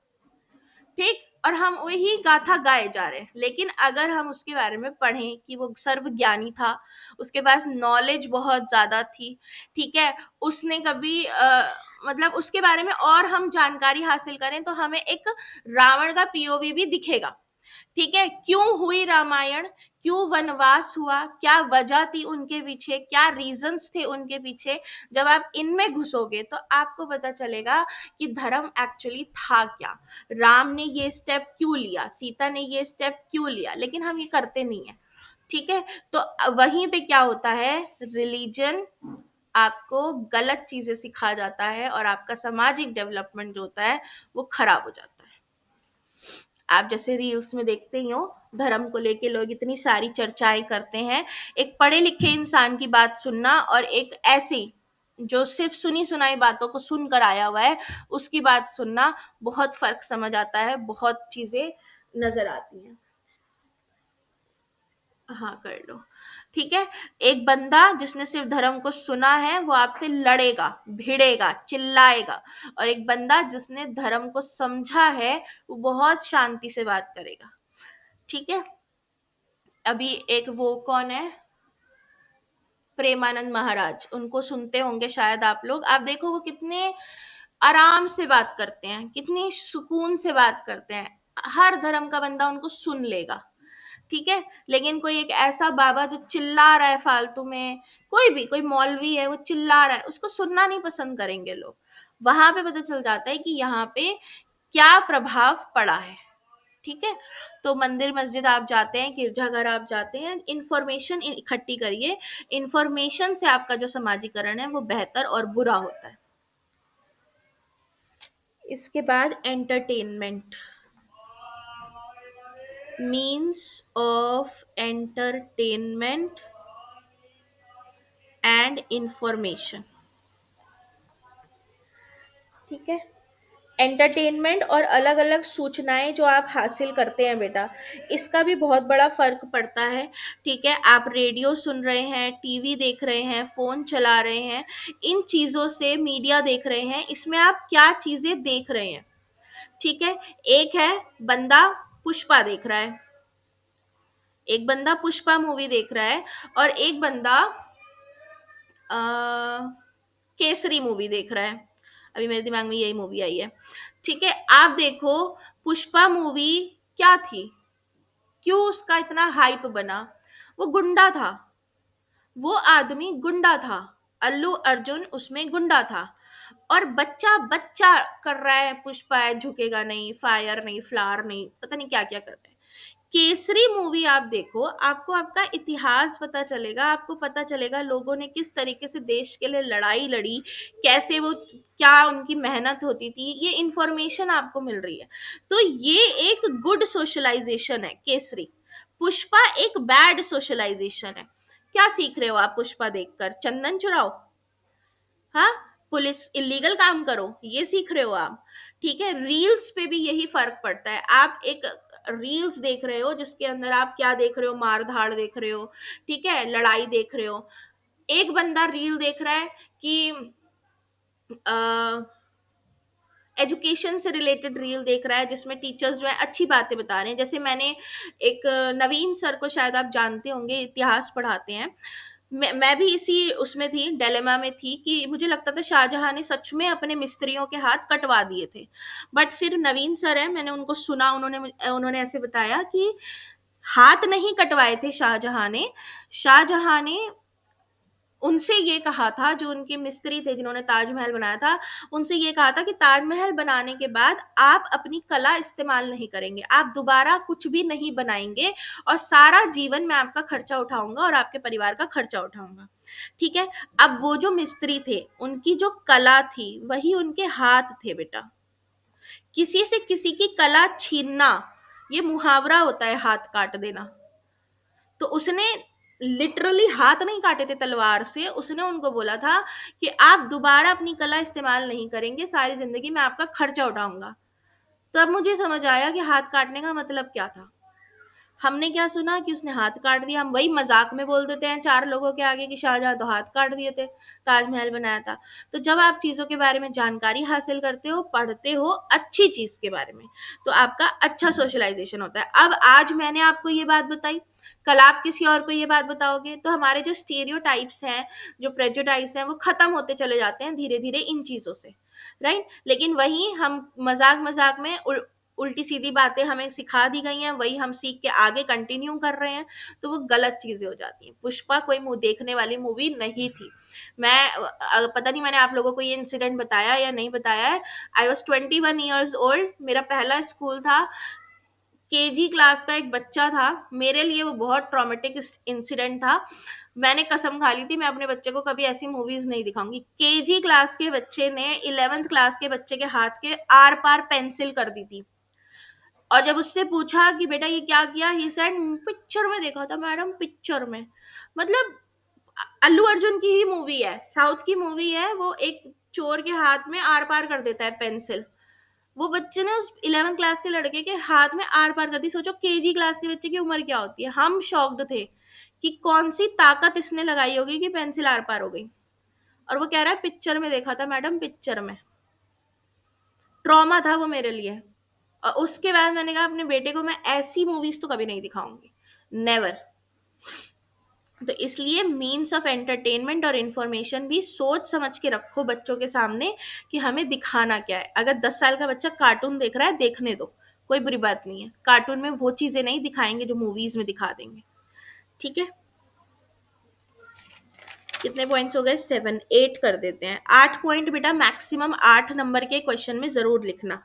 ठीक, और हम वही गाथा गाए जा रहे हैं। लेकिन अगर हम उसके बारे में पढ़ें कि वो सर्वज्ञानी था, उसके पास नॉलेज बहुत ज्यादा थी, ठीक है, उसने कभी मतलब उसके बारे में और हम जानकारी हासिल करें तो हमें एक रावण का पीओवी भी दिखेगा। ठीक है, क्यों हुई रामायण, क्यों वनवास हुआ, क्या वजह थी उनके पीछे, क्या रीजंस थे उनके पीछे, जब आप इनमें घुसोगे तो आपको पता चलेगा कि धर्म एक्चुअली था क्या, राम ने ये स्टेप क्यों लिया, सीता ने ये स्टेप क्यों लिया। लेकिन हम ये करते नहीं है। ठीक है, तो वहीं पे क्या होता है, रिलीजन आपको गलत चीजें सिखा जाता है और आपका सामाजिक डेवलपमेंट जो होता है वो खराब हो जाता है। आप जैसे रील्स में देखते ही हो, धर्म को लेके लोग इतनी सारी चर्चाएं करते हैं। एक पढ़े लिखे इंसान की बात सुनना और एक ऐसी जो सिर्फ सुनी सुनाई बातों को सुनकर आया हुआ है उसकी बात सुनना, बहुत फर्क समझ आता है, बहुत चीजें नजर आती हैं। हाँ कर लो। ठीक है। एक बंदा जिसने सिर्फ धर्म को सुना है वो आपसे लड़ेगा, भिड़ेगा, चिल्लाएगा, और एक बंदा जिसने धर्म को समझा है वो बहुत शांति से बात करेगा। ठीक है। अभी एक वो कौन है, प्रेमानंद महाराज, उनको सुनते होंगे शायद आप लोग। आप देखो वो कितने आराम से बात करते हैं, कितनी सुकून से बात करते हैं, हर धर्म का बंदा उनको सुन लेगा। ठीक है। लेकिन कोई एक ऐसा बाबा जो चिल्ला रहा है फालतू में, कोई भी कोई मौलवी है वो चिल्ला रहा है, उसको सुनना नहीं पसंद करेंगे लोग। वहां पे पता चल जाता है कि यहाँ पे क्या प्रभाव पड़ा है। ठीक है। तो मंदिर मस्जिद आप जाते हैं, गिरजाघर आप जाते हैं, इंफॉर्मेशन इकट्ठी करिए। इंफॉर्मेशन से आपका जो समाजीकरण है वो बेहतर और बुरा होता है। इसके बाद entertainment, means of entertainment and information. ठीक है। एंटरटेनमेंट और अलग अलग सूचनाएं जो आप हासिल करते हैं बेटा, इसका भी बहुत बड़ा फर्क पड़ता है। ठीक है। आप रेडियो सुन रहे हैं, टीवी देख रहे हैं, फोन चला रहे हैं, इन चीजों से, मीडिया देख रहे हैं, इसमें आप क्या चीजें देख रहे हैं। ठीक है। एक है बंदा पुष्पा देख रहा है, एक बंदा पुष्पा मूवी देख रहा है, और एक बंदा अ, केसरी मूवी देख रहा है। अभी मेरे दिमाग में यही मूवी आई है। ठीक है। आप देखो पुष्पा मूवी क्या थी, क्यों उसका इतना हाइप बना, वो गुंडा था, वो आदमी गुंडा था, अल्लू अर्जुन उसमें गुंडा था, और बच्चा बच्चा कर रहा है, पुष्पा है, झुकेगा नहीं, फायर नहीं, फ्लावर नहीं, पता नहीं क्या क्या कर रहा है। केसरी मूवी आप देखो, आपको आपका इतिहास पता चलेगा, आपको पता चलेगा लोगों ने किस तरीके से देश के लिए लड़ाई लड़ी, कैसे वो, क्या उनकी मेहनत होती थी, ये इंफॉर्मेशन आपको मिल रही है। तो ये एक गुड सोशलाइजेशन है केसरी। पुष्पा एक बैड सोशलाइजेशन है। क्या सीख रहे हो आप पुष्पा देखकर? चंदन चुराओ, हाँ, पुलिस इलीगल काम करो, ये सीख रहे हो आप। ठीक है। रील्स पे भी यही फर्क पड़ता है। आप एक रील्स देख रहे हो जिसके अंदर आप क्या देख रहे हो, मार धाड़ देख रहे हो, ठीक है, लड़ाई देख रहे हो। एक बंदा रील देख रहा है कि एजुकेशन से रिलेटेड रील देख रहा है जिसमें टीचर्स जो है अच्छी बातें बता रहे हैं। जैसे मैंने एक नवीन सर को शायद आप जानते होंगे, इतिहास पढ़ाते हैं। मैं भी इसी उसमें थी, डिलेमा में थी कि मुझे लगता था शाहजहां ने सच में अपने मिस्त्रियों के हाथ कटवा दिए थे। बट फिर नवीन सर है, मैंने उनको सुना, उन्होंने ऐसे बताया कि हाथ नहीं कटवाए थे शाहजहां ने। शाहजहां ने उनसे ये कहा था, जो उनके मिस्त्री थे जिन्होंने ताजमहल बनाया था, उनसे ये कहा था कि ताजमहल बनाने के बाद आप अपनी कला इस्तेमाल नहीं करेंगे, आप दोबारा कुछ भी नहीं बनाएंगे, और सारा जीवन मैं आपका खर्चा उठाऊंगा और आपके परिवार का खर्चा उठाऊंगा। ठीक है। अब वो जो मिस्त्री थे उनकी जो कला थी वही उनके हाथ थे बेटा। किसी से किसी की कला छीनना, ये मुहावरा होता है, हाथ काट देना। तो उसने लिटरली हाथ नहीं काटे थे तलवार से, उसने उनको बोला था कि आप दोबारा अपनी कला इस्तेमाल नहीं करेंगे, सारी जिंदगी मैं आपका खर्चा उठाऊंगा। तो अब मुझे समझ आया कि हाथ काटने का मतलब क्या था। हमने क्या सुना कि उसने हाथ काट दिया, हम वही मजाक में बोल देते हैं चार लोगों के आगे कि शाहजहां तो हाथ काट दिए थे, ताजमहल बनाया था। तो जब आप चीजों के बारे में जानकारी हासिल करते हो, पढ़ते हो अच्छी चीज के बारे में, तो आपका अच्छा सोशलाइजेशन होता है। अब आज मैंने आपको ये बात बताई, कल आप किसी और को ये बात बताओगे, तो हमारे जो स्टीरियोटाइप्स हैं, जो प्रेजुडाइज हैं, वो खत्म होते चले जाते हैं धीरे धीरे इन चीजों से। राइट। लेकिन वही हम मजाक मजाक में उल्टी सीधी बातें हमें सिखा दी गई हैं, वही हम सीख के आगे कंटिन्यू कर रहे हैं, तो वो गलत चीजें हो जाती हैं। पुष्पा कोई मुंह देखने वाली मूवी नहीं थी। मैं पता नहीं मैंने आप लोगों को ये इंसिडेंट बताया या नहीं बताया है। आई वॉज 21 ईयर्स ओल्ड, मेरा पहला स्कूल था, केजी क्लास का एक बच्चा था, मेरे लिए वो बहुत ट्रॉमेटिक इंसिडेंट था। मैंने कसम खा ली थी मैं अपने बच्चे को कभी ऐसी मूवीज नहीं दिखाऊंगी। केजी क्लास के बच्चे ने 11th क्लास के बच्चे के हाथ के आर पार पेंसिल कर दी थी। और जब उससे पूछा कि बेटा ये क्या किया, ही सेड पिक्चर में देखा था मैडम, पिक्चर में। मतलब अल्लू अर्जुन की ही मूवी है, साउथ की मूवी है वो, एक चोर के हाथ में आर पार कर देता है पेंसिल। वो बच्चे ने उस 11th क्लास के लड़के के हाथ में आर पार कर दी। सोचो केजी क्लास के बच्चे की उम्र क्या होती है। हम शॉक्ड थे कि कौन सी ताकत इसने लगाई होगी कि पेंसिल आर पार हो गई। और वो कह रहा है पिक्चर में देखा था मैडम, पिक्चर में। ट्रॉमा था वो मेरे लिए। और उसके बाद मैंने कहा अपने बेटे को मैं ऐसी मूवीज तो कभी नहीं दिखाऊंगी, नेवर। तो इसलिए मीन्स ऑफ एंटरटेनमेंट और इन्फॉर्मेशन भी सोच समझ के रखो बच्चों के सामने कि हमें दिखाना क्या है। अगर 10 साल का बच्चा कार्टून देख रहा है, देखने दो, कोई बुरी बात नहीं है। कार्टून में वो चीजें नहीं दिखाएंगे जो मूवीज में दिखा देंगे। ठीक है, कितने पॉइंट्स हो गए? 7, 8 कर देते हैं। 8 पॉइंट बेटा मैक्सिमम 8 नंबर के क्वेश्चन में जरूर लिखना।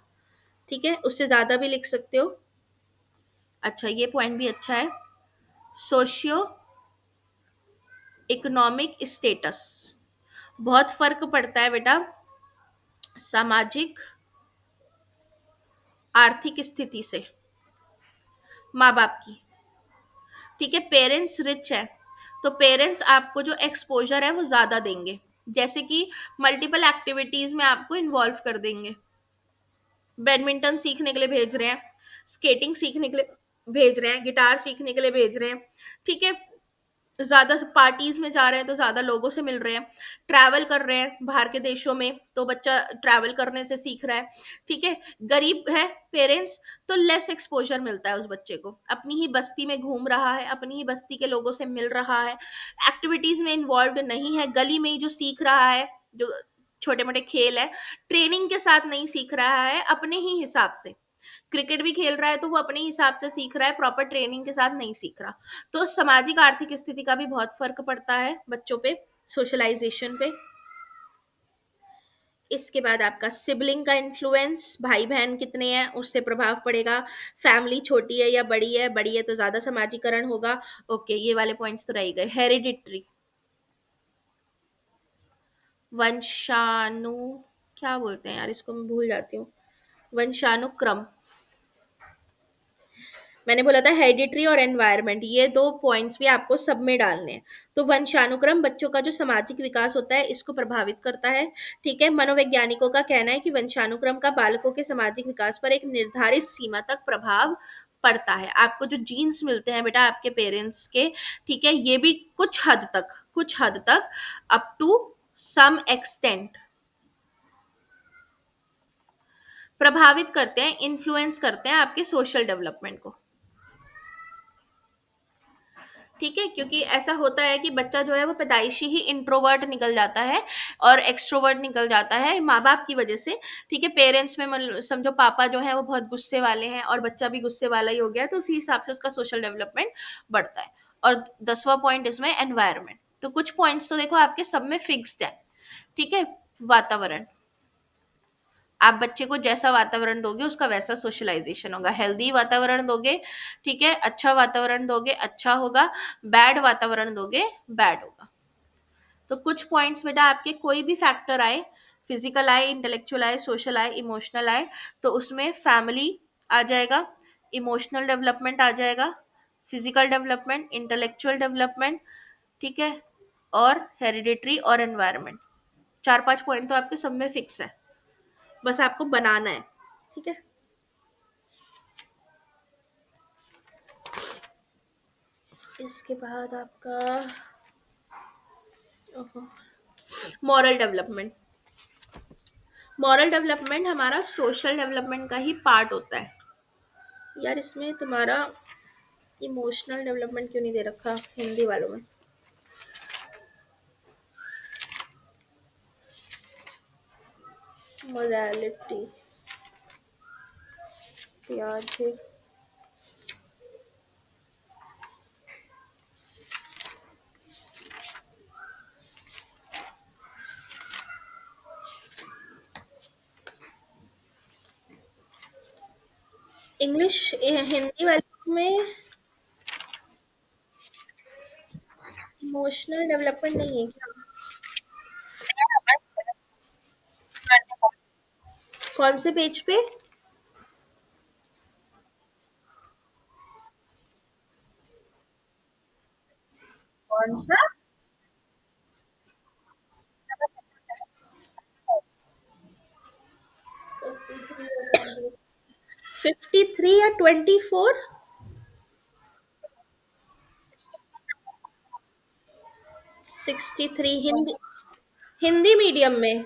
ठीक है, उससे ज्यादा भी लिख सकते हो। अच्छा, ये पॉइंट भी अच्छा है। सोशियो इकोनॉमिक स्टेटस, बहुत फर्क पड़ता है बेटा सामाजिक आर्थिक स्थिति से, माँ बाप की। ठीक है, पेरेंट्स रिच है तो पेरेंट्स आपको जो एक्सपोजर है वो ज्यादा देंगे, जैसे कि मल्टीपल एक्टिविटीज में आपको इन्वॉल्व कर देंगे। बैडमिंटन सीखने के लिए भेज रहे हैं, स्केटिंग सीखने के लिए भेज रहे हैं, गिटार सीखने के लिए भेज रहे हैं। ठीक है, ज्यादा पार्टीज में जा रहे हैं तो ज्यादा लोगों से मिल रहे हैं, ट्रैवल कर रहे हैं बाहर के देशों में तो बच्चा ट्रैवल करने से सीख रहा है। ठीक है, गरीब है पेरेंट्स तो लेस एक्सपोजर मिलता है उस बच्चे को, अपनी ही बस्ती में घूम रहा है, अपनी ही बस्ती के लोगों से मिल रहा है, एक्टिविटीज में इन्वॉल्व नहीं है, गली में ही जो सीख रहा है, जो छोटे मोटे खेल है, ट्रेनिंग के साथ नहीं सीख रहा है, अपने ही हिसाब से। क्रिकेट भी खेल रहा है तो वो अपने हिसाब से सीख रहा है, प्रॉपर ट्रेनिंग के साथ नहीं सीख रहा। तो सामाजिक आर्थिक स्थिति का भी बहुत फर्क पड़ता है बच्चों पे, सोशलाइजेशन पे। इसके बाद आपका सिबलिंग का इन्फ्लुएंस, भाई बहन कितने हैं उससे प्रभाव पड़ेगा। फैमिली छोटी है या बड़ी है, बड़ी है तो ज्यादा समाजीकरण होगा। ओके, ये वाले पॉइंट्स तो रह गए। हेरिडिटरी, वंशाणु, क्या बोलते हैं यार इसको, मैं भूल जाती हूँ। वंशानुक्रम, मैंने बोला था हेरिडिटरी और एनवायरनमेंट, ये दो पॉइंट्स भी आपको सब में डालने हैं। तो वंशानुक्रम बच्चों का जो सामाजिक विकास होता है इसको प्रभावित करता है। ठीक है, मनोवैज्ञानिकों का कहना है कि वंशानुक्रम का बालकों के सामाजिक विकास पर एक निर्धारित सीमा तक प्रभाव पड़ता है। आपको जो जीन्स मिलते हैं बेटा आपके पेरेंट्स के, ठीक है, ये भी कुछ हद तक अप टू सम एक्सटेंट प्रभावित करते हैं, इन्फ्लुएंस करते हैं आपके सोशल डेवलपमेंट को। ठीक है, क्योंकि ऐसा होता है कि बच्चा जो है वो पैदाइशी ही इंट्रोवर्ट निकल जाता है और एक्सट्रोवर्ट निकल जाता है माँ बाप की वजह से। ठीक है, पेरेंट्स में समझो पापा जो है वो बहुत गुस्से वाले हैं और बच्चा भी गुस्से वाला ही हो गया, तो उसी हिसाब से उसका सोशल डेवलपमेंट बढ़ता है। और 10वां पॉइंट इसमें एनवायरमेंट। तो कुछ पॉइंट्स तो देखो आपके सब में फिक्स्ड है। ठीक है, वातावरण, आप बच्चे को जैसा वातावरण दोगे उसका वैसा सोशलाइजेशन होगा। हेल्दी वातावरण दोगे, ठीक है, अच्छा वातावरण दोगे, अच्छा होगा। बैड वातावरण दोगे, बैड होगा। तो कुछ पॉइंट्स बेटा आपके कोई भी फैक्टर आए, फिजिकल आए, इंटेलेक्चुअल आए, सोशल आए, इमोशनल आए, तो उसमें फैमिली आ जाएगा, इमोशनल डेवलपमेंट आ जाएगा, फिजिकल डेवलपमेंट, इंटेलेक्चुअल डेवलपमेंट। ठीक है, और हेरिडिटरी और एनवायरमेंट। 4-5 पॉइंट तो आपके सब में फिक्स है, बस आपको बनाना है। ठीक है, इसके बाद आपका मॉरल डेवलपमेंट। मॉरल डेवलपमेंट हमारा सोशल डेवलपमेंट का ही पार्ट होता है। यार इसमें तुम्हारा इमोशनल डेवलपमेंट क्यों नहीं दे रखा हिंदी वालों में? मोरालिटी याद है। इंग्लिश हिंदी वाले में इमोशनल डेवलपमेंट नहीं है क्या? कौन से पेज पे? कौन सा? 53 और 20। 53 या 24? 63 हिंदी, हिंदी मीडियम में?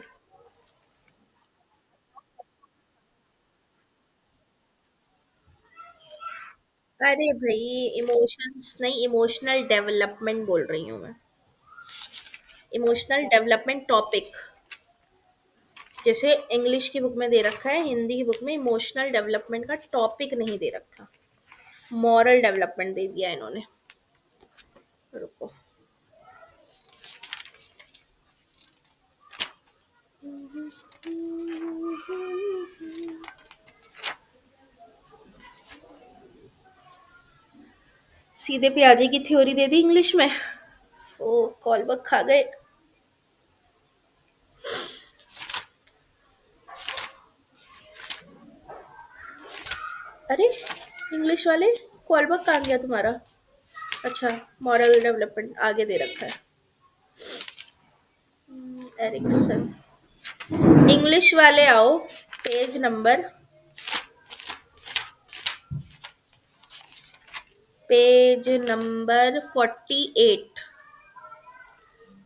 अरे भाई, इमोशंस नहीं, इमोशनल डेवलपमेंट बोल रही हूँ मैं। इमोशनल डेवलपमेंट टॉपिक, जैसे इंग्लिश की बुक में दे रखा है, हिंदी की बुक में इमोशनल डेवलपमेंट का टॉपिक नहीं दे रखा, मॉरल डेवलपमेंट दे दिया इन्होंने। रुको। सीधे प्याजे की थ्योरी दे दी इंग्लिश में। ओ, कॉलबर्ग खा गए। अरे, इंग्लिश वाले, कॉलबर्ग कहाँ गया तुम्हारा? अच्छा, मॉरल डेवलपमेंट आगे दे रखा है, एरिक्सन। इंग्लिश वाले आओ, पेज नंबर, पेज नंबर 48।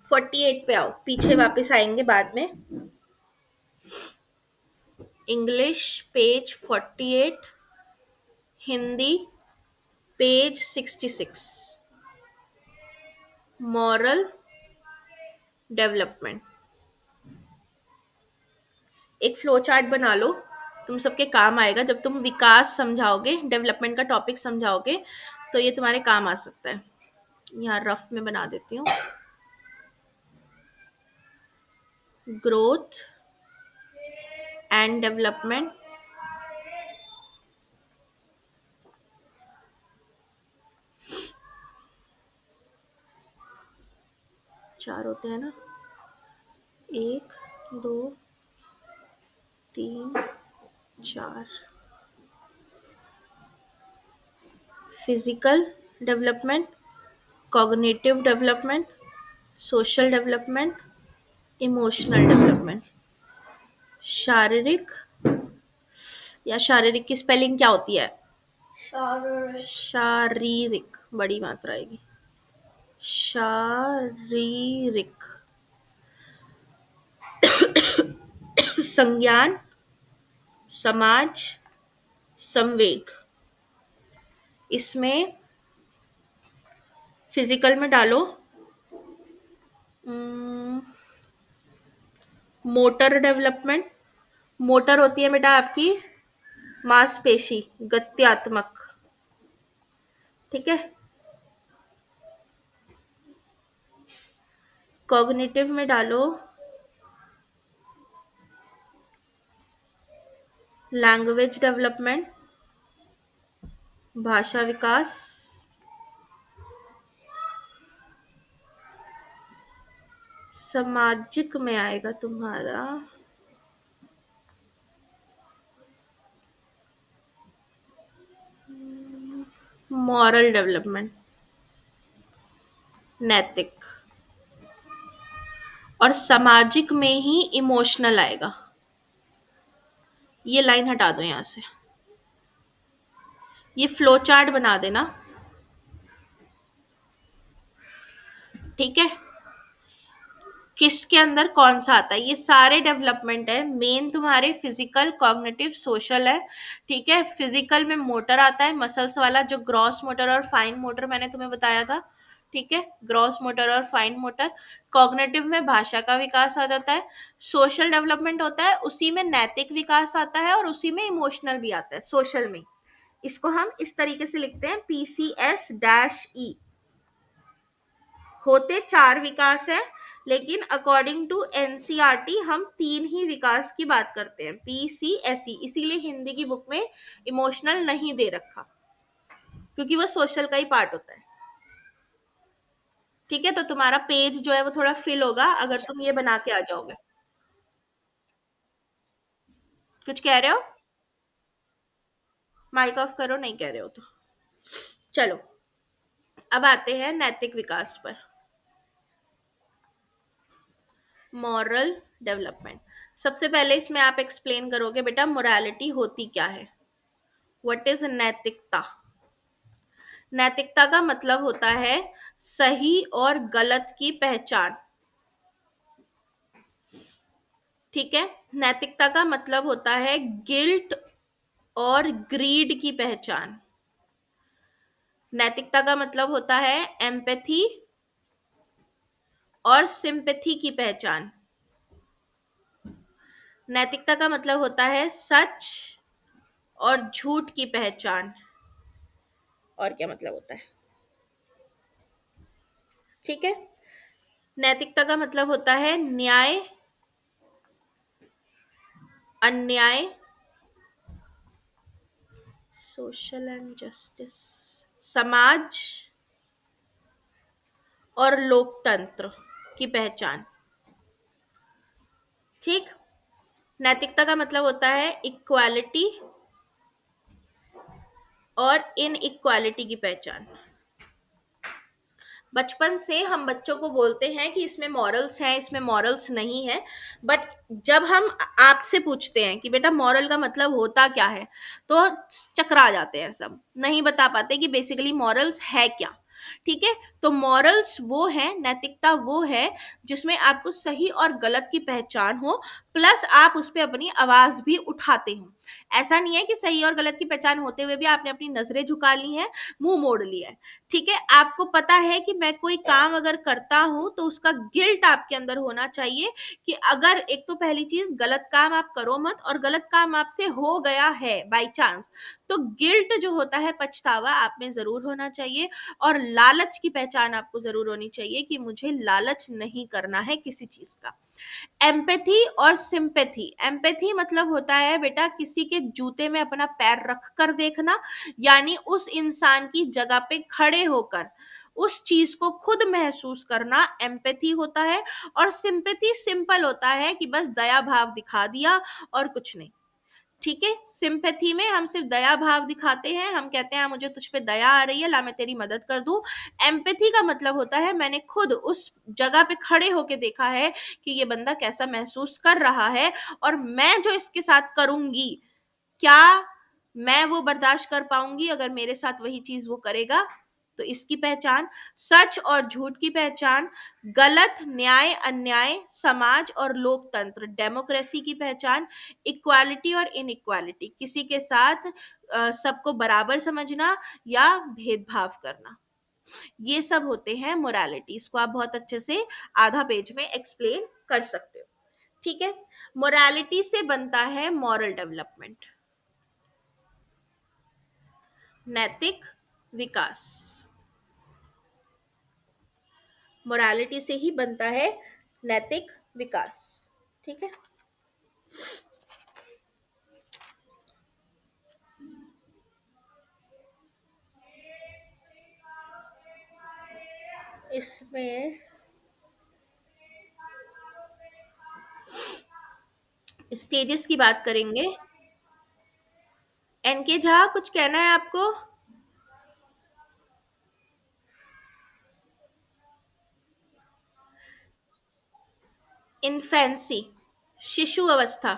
48 पे आओ, पीछे वापस आएंगे बाद में। English page 48, Hindi page 66, moral development. एक फ्लो चार्ट बना लो, तुम सबके काम आएगा जब तुम विकास समझाओगे, डेवलपमेंट का टॉपिक समझाओगे, तो ये तुम्हारे काम आ सकता है। यहाँ रफ में बना देती हूँ। ग्रोथ एंड डेवलपमेंट, चार होते हैं ना, एक, दो, तीन, चार। Physical development, cognitive development, social development, emotional development. शारीरिक, या शारीरिक की स्पेलिंग क्या होती है? शारीरिक। शारीरिक, बड़ी मात्रा आएगी, शारीरिक। संज्ञान, समाज, संवेग। इसमें फिजिकल में डालो मोटर डेवलपमेंट। मोटर होती है बेटा आपकी मांसपेशी, गत्यात्मक, ठीक है। कॉग्निटिव में डालो लैंग्वेज डेवलपमेंट, भाषा विकास। सामाजिक में आएगा तुम्हारा मॉरल डेवलपमेंट, नैतिक। और सामाजिक में ही इमोशनल आएगा। ये लाइन हटा दो यहां से, ये फ्लो चार्ट बना देना, ठीक है। किसके अंदर कौन सा आता है, ये सारे डेवलपमेंट है। मेन तुम्हारे फिजिकल, कॉग्निटिव, सोशल है, ठीक है। फिजिकल में मोटर आता है, मसल्स वाला, जो ग्रॉस मोटर और फाइन मोटर मैंने तुम्हें बताया था, ठीक है, ग्रॉस मोटर और फाइन मोटर। कॉग्निटिव में भाषा का विकास आ जाता है। सोशल डेवलपमेंट होता है, उसी में नैतिक विकास आता है, और उसी में इमोशनल भी आता है, सोशल में। इसको हम इस तरीके से लिखते हैं, PCS-E। होते चार विकास है, लेकिन अकॉर्डिंग टू एनसीईआरटी हम तीन ही विकास की बात करते हैं, PCSE। इसीलिए हिंदी की बुक में इमोशनल नहीं दे रखा, क्योंकि वो सोशल का ही पार्ट होता है, ठीक है। तो तुम्हारा पेज जो है वो थोड़ा फिल होगा अगर तुम ये बना के आ जाओगे। कुछ कह रहे हो? माइक ऑफ करो, नहीं कह रहे हो तो। चलो, अब आते हैं नैतिक विकास पर। Moral development. सबसे पहले इसमें आप एक्सप्लेन करोगे बेटा मोरालिटी होती क्या है, व्हाट इज नैतिकता। नैतिकता का मतलब होता है सही और गलत की पहचान। ठीक है, नैतिकता का मतलब होता है गिल्ट और ग्रीड की पहचान। नैतिकता का मतलब होता है एम्पैथी और सिंपैथी की पहचान। नैतिकता का मतलब होता है सच और झूठ की पहचान। और क्या मतलब होता है, ठीक है। नैतिकता का मतलब होता है न्याय, अन्याय, सोशल एंड जस्टिस, समाज और लोकतंत्र की पहचान। ठीक। नैतिकता का मतलब होता है इक्वालिटी और इनइक्वालिटी की पहचान। बचपन से हम बच्चों को बोलते हैं कि इसमें मॉरल्स हैं, इसमें मॉरल्स नहीं है, बट जब हम आपसे पूछते हैं कि बेटा मॉरल का मतलब होता क्या है, तो चकरा जाते हैं, सब नहीं बता पाते कि बेसिकली मॉरल्स है क्या। ठीक है, तो मॉरल्स वो है, नैतिकता वो है जिसमें आपको सही और गलत की पहचान हो, प्लस आप उस पर अपनी आवाज भी उठाते हो। ऐसा नहीं है कि सही और गलत की पहचान होते हुए भी आपने अपनी नजरें झुका ली हैं, मुंह मोड़ लिया है। ठीक है, आपको पता है कि मैं कोई काम अगर करता हूं तो उसका गिल्ट आपके अंदर होना चाहिए कि अगर, एक तो पहली चीज, गलत काम आप करो मत, और गलत काम आपसे हो गया है बाय चांस, तो गिल्ट जो होता है, पछतावा, आप में जरूर होना चाहिए। और लालच की पहचान आपको जरूर होनी चाहिए कि मुझे लालच नहीं करना है किसी चीज का। एम्पैथी और सिंपैथी। एम्पैथी मतलब होता है बेटा किसी के जूते में अपना पैर रख कर देखना, यानी उस इंसान की जगह पे खड़े होकर उस चीज को खुद महसूस करना एम्पैथी होता है। और सिंपैथी सिंपल होता है कि बस दया भाव दिखा दिया और कुछ नहीं। ठीक है, सिंपैथी में हम सिर्फ दया भाव दिखाते हैं, हम कहते हैं मुझे तुझ पे दया आ रही है, ला मैं तेरी मदद कर दूं। एम्पैथी का मतलब होता है मैंने खुद उस जगह पे खड़े होके देखा है कि ये बंदा कैसा महसूस कर रहा है, और मैं जो इसके साथ करूंगी, क्या मैं वो बर्दाश्त कर पाऊंगी अगर मेरे साथ वही चीज वो करेगा। तो इसकी पहचान, सच और झूठ की पहचान, गलत, न्याय, अन्याय, समाज और लोकतंत्र, डेमोक्रेसी की पहचान, इक्वालिटी और इनइक्वालिटी, किसी के साथ सबको बराबर समझना या भेदभाव करना, ये सब होते हैं मोरालिटी। इसको आप बहुत अच्छे से आधा पेज में एक्सप्लेन कर सकते हो। ठीक है, मोरालिटी से बनता है मॉरल डेवलपमेंट, नैतिक विकास। मोरालिटी से ही बनता है नैतिक विकास। ठीक है, इसमें स्टेजेस की बात करेंगे। एनके झा, कुछ कहना है आपको? इन्फेंसी, शिशु अवस्था।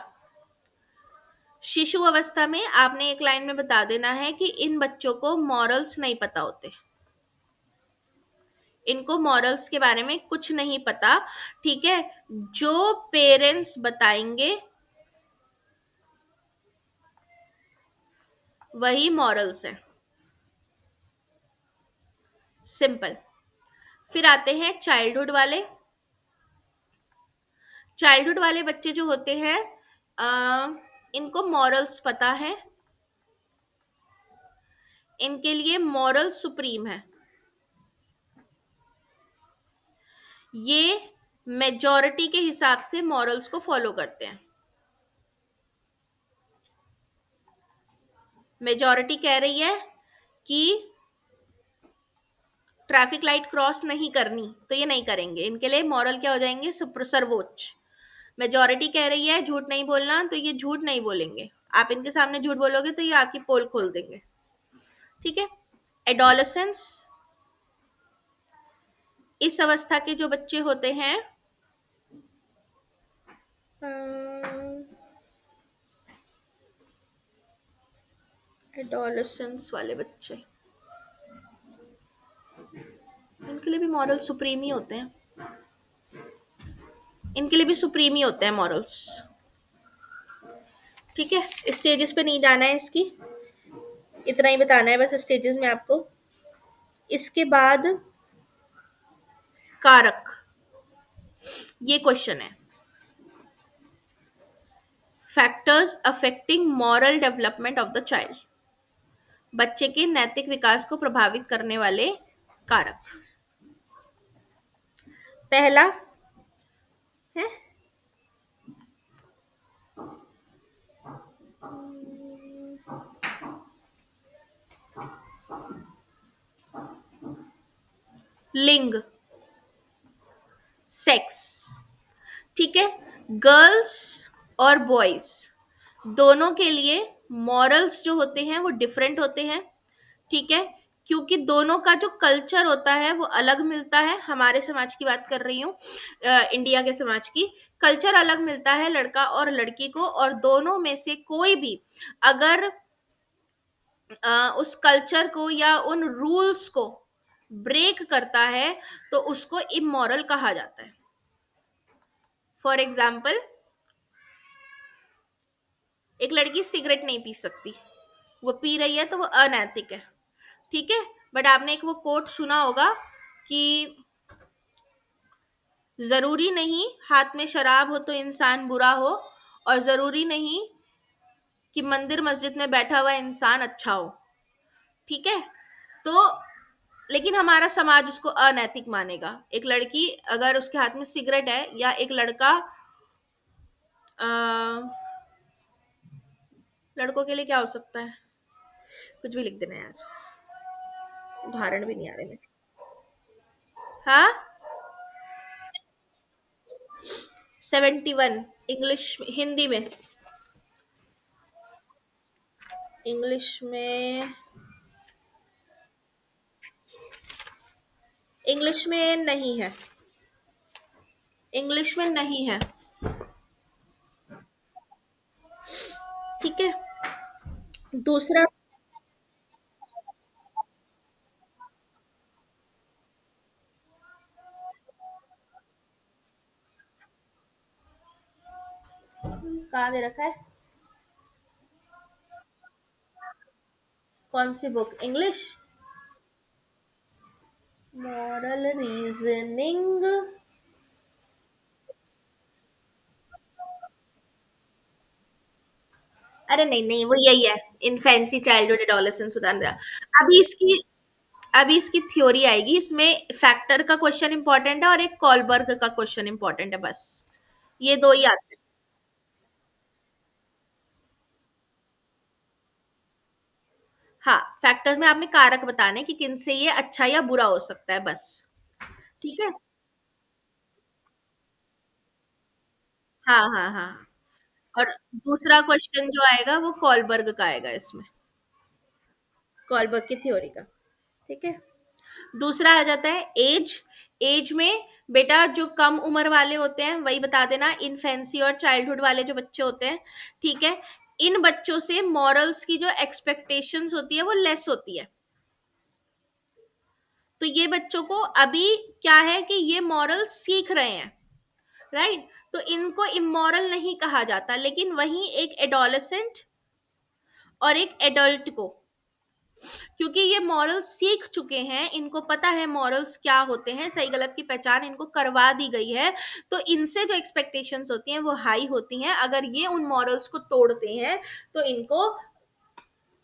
शिशु अवस्था में आपने एक लाइन में बता देना है कि इन बच्चों को मॉरल्स नहीं पता होते, इनको मॉरल्स के बारे में कुछ नहीं पता। ठीक है, जो पेरेंट्स बताएंगे वही मॉरल्स है, सिंपल। फिर आते हैं चाइल्डहुड वाले। चाइल्डहुड वाले बच्चे जो होते हैं, इनको मॉरल्स पता है, इनके लिए मॉरल सुप्रीम है। ये मेजॉरिटी के हिसाब से मॉरल्स को फॉलो करते हैं। मेजॉरिटी कह रही है कि ट्रैफिक लाइट क्रॉस नहीं करनी, तो ये नहीं करेंगे, इनके लिए मॉरल क्या हो जाएंगे, सर्वोच्च। मेजॉरिटी कह रही है झूठ नहीं बोलना, तो ये झूठ नहीं बोलेंगे, आप इनके सामने झूठ बोलोगे तो ये आपकी पोल खोल देंगे। ठीक है, एडोलेसेंस, इस अवस्था के जो बच्चे होते हैं एडोलेसेंस वाले बच्चे, इनके लिए भी मॉरल सुप्रीम ही होते हैं, इनके लिए भी सुप्रीम ही होते हैं मॉरल्स। ठीक है, स्टेजेस पे नहीं जाना है इसकी, इतना ही बताना है बस स्टेजेस में आपको। इसके बाद कारक, ये क्वेश्चन है, factors affecting moral development of the child, बच्चे के नैतिक विकास को प्रभावित करने वाले कारक। पहला है लिंग, सेक्स। ठीक है, गर्ल्स और बॉयज दोनों के लिए मॉरल्स जो होते हैं वो डिफरेंट होते हैं। ठीक है, क्योंकि दोनों का जो कल्चर होता है वो अलग मिलता है। हमारे समाज की बात कर रही हूँ, इंडिया के समाज की, कल्चर अलग मिलता है लड़का और लड़की को, और दोनों में से कोई भी अगर उस कल्चर को या उन रूल्स को ब्रेक करता है तो उसको इमोरल कहा जाता है। फॉर एग्जाम्पल, एक लड़की सिगरेट नहीं पी सकती, वो पी रही है तो वो अनैतिक है। ठीक है, बट आपने एक वो कोट सुना होगा कि जरूरी नहीं हाथ में शराब हो तो इंसान बुरा हो, और जरूरी नहीं कि मंदिर मस्जिद में बैठा हुआ इंसान अच्छा हो। ठीक है, तो लेकिन हमारा समाज उसको अनैतिक मानेगा। एक लड़की अगर उसके हाथ में सिगरेट है, या एक लड़का, अ, लड़कों के लिए क्या हो सकता है, कुछ भी लिख देना यार, उदाहरण भी नहीं आ रहे मेरे। हाँ, 71, इंग्लिश हिंदी में, इंग्लिश में, इंग्लिश में नहीं है, इंग्लिश में नहीं है। ठीक है, दूसरा, कहाँ दे रखा है, कौन सी बुक, इंग्लिश, मॉरल रीजनिंग, अरे नहीं नहीं, वो यही है, इन फैंसी चाइल्डहुड एडोलेसेंस सुधार रहा। अभी इसकी अभी इसकी थ्योरी आएगी, इसमें फैक्टर का क्वेश्चन इंपॉर्टेंट है और एक कॉलबर्ग का क्वेश्चन इंपॉर्टेंट है, बस ये दो ही आते हैं। हाँ, फैक्टर्स में आपने कारक बताने कि किनसे ये अच्छा या बुरा हो सकता है, बस। ठीक है, हाँ हाँ हाँ, और दूसरा क्वेश्चन जो आएगा वो कॉलबर्ग का आएगा, इसमें कॉलबर्ग की थ्योरी का। ठीक है, दूसरा आ जाता है एज। एज में बेटा जो कम उम्र वाले होते हैं वही बता देना, इन्फेंसी और चाइल्डहुड वाले जो बच्चे होते हैं। ठीक है, इन बच्चों से मॉरल्स की जो एक्सपेक्टेशंस होती है वो लेस होती है। तो ये बच्चों को अभी क्या है कि ये मॉरल सीख रहे हैं, राइट, तो इनको इमोरल नहीं कहा जाता। लेकिन वहीं एक एडोलेसेंट और एक एडल्ट को, क्योंकि ये मॉरल्स सीख चुके हैं, इनको पता है मॉरल्स क्या होते हैं, सही गलत की पहचान इनको करवा दी गई है, तो इनसे जो एक्सपेक्टेशंस होती हैं वो हाई होती हैं। अगर ये उन मॉरल्स को तोड़ते हैं तो इनको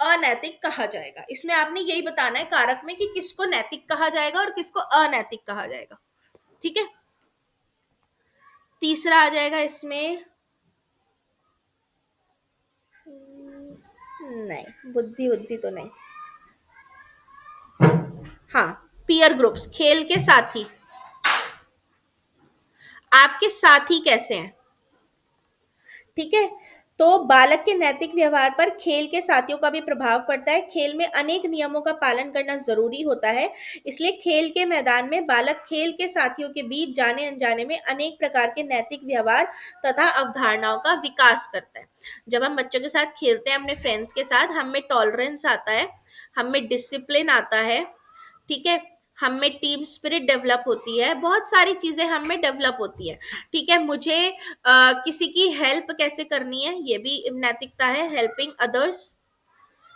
अनैतिक कहा जाएगा। इसमें आपने यही बताना है कारक में कि किसको नैतिक कहा जाएगा और किसको अनैतिक कहा जाएगा। ठीक है, तीसरा आ जाएगा इसमें, नहीं, बुद्धि बुद्धि तो नहीं, हाँ, पीयर ग्रुप्स, खेल के साथी, आपके साथी कैसे हैं। ठीक है, तो बालक के नैतिक व्यवहार पर खेल के साथियों का भी प्रभाव पड़ता है। खेल में अनेक नियमों का पालन करना जरूरी होता है, इसलिए खेल के मैदान में बालक खेल के साथियों के बीच जाने अनजाने में अनेक प्रकार के नैतिक व्यवहार तथा अवधारणाओं का विकास करता है। जब हम बच्चों के साथ खेलते हैं अपने फ्रेंड्स के साथ, हम में टॉलरेंस आता है, हम में डिसिप्लिन आता है, ठीक है, हम में टीम स्पिरिट डेवलप होती है, बहुत सारी चीजें हम में डेवलप होती है। ठीक है, मुझे किसी की हेल्प कैसे करनी है ये भी नैतिकता है, हेल्पिंग अदर्स।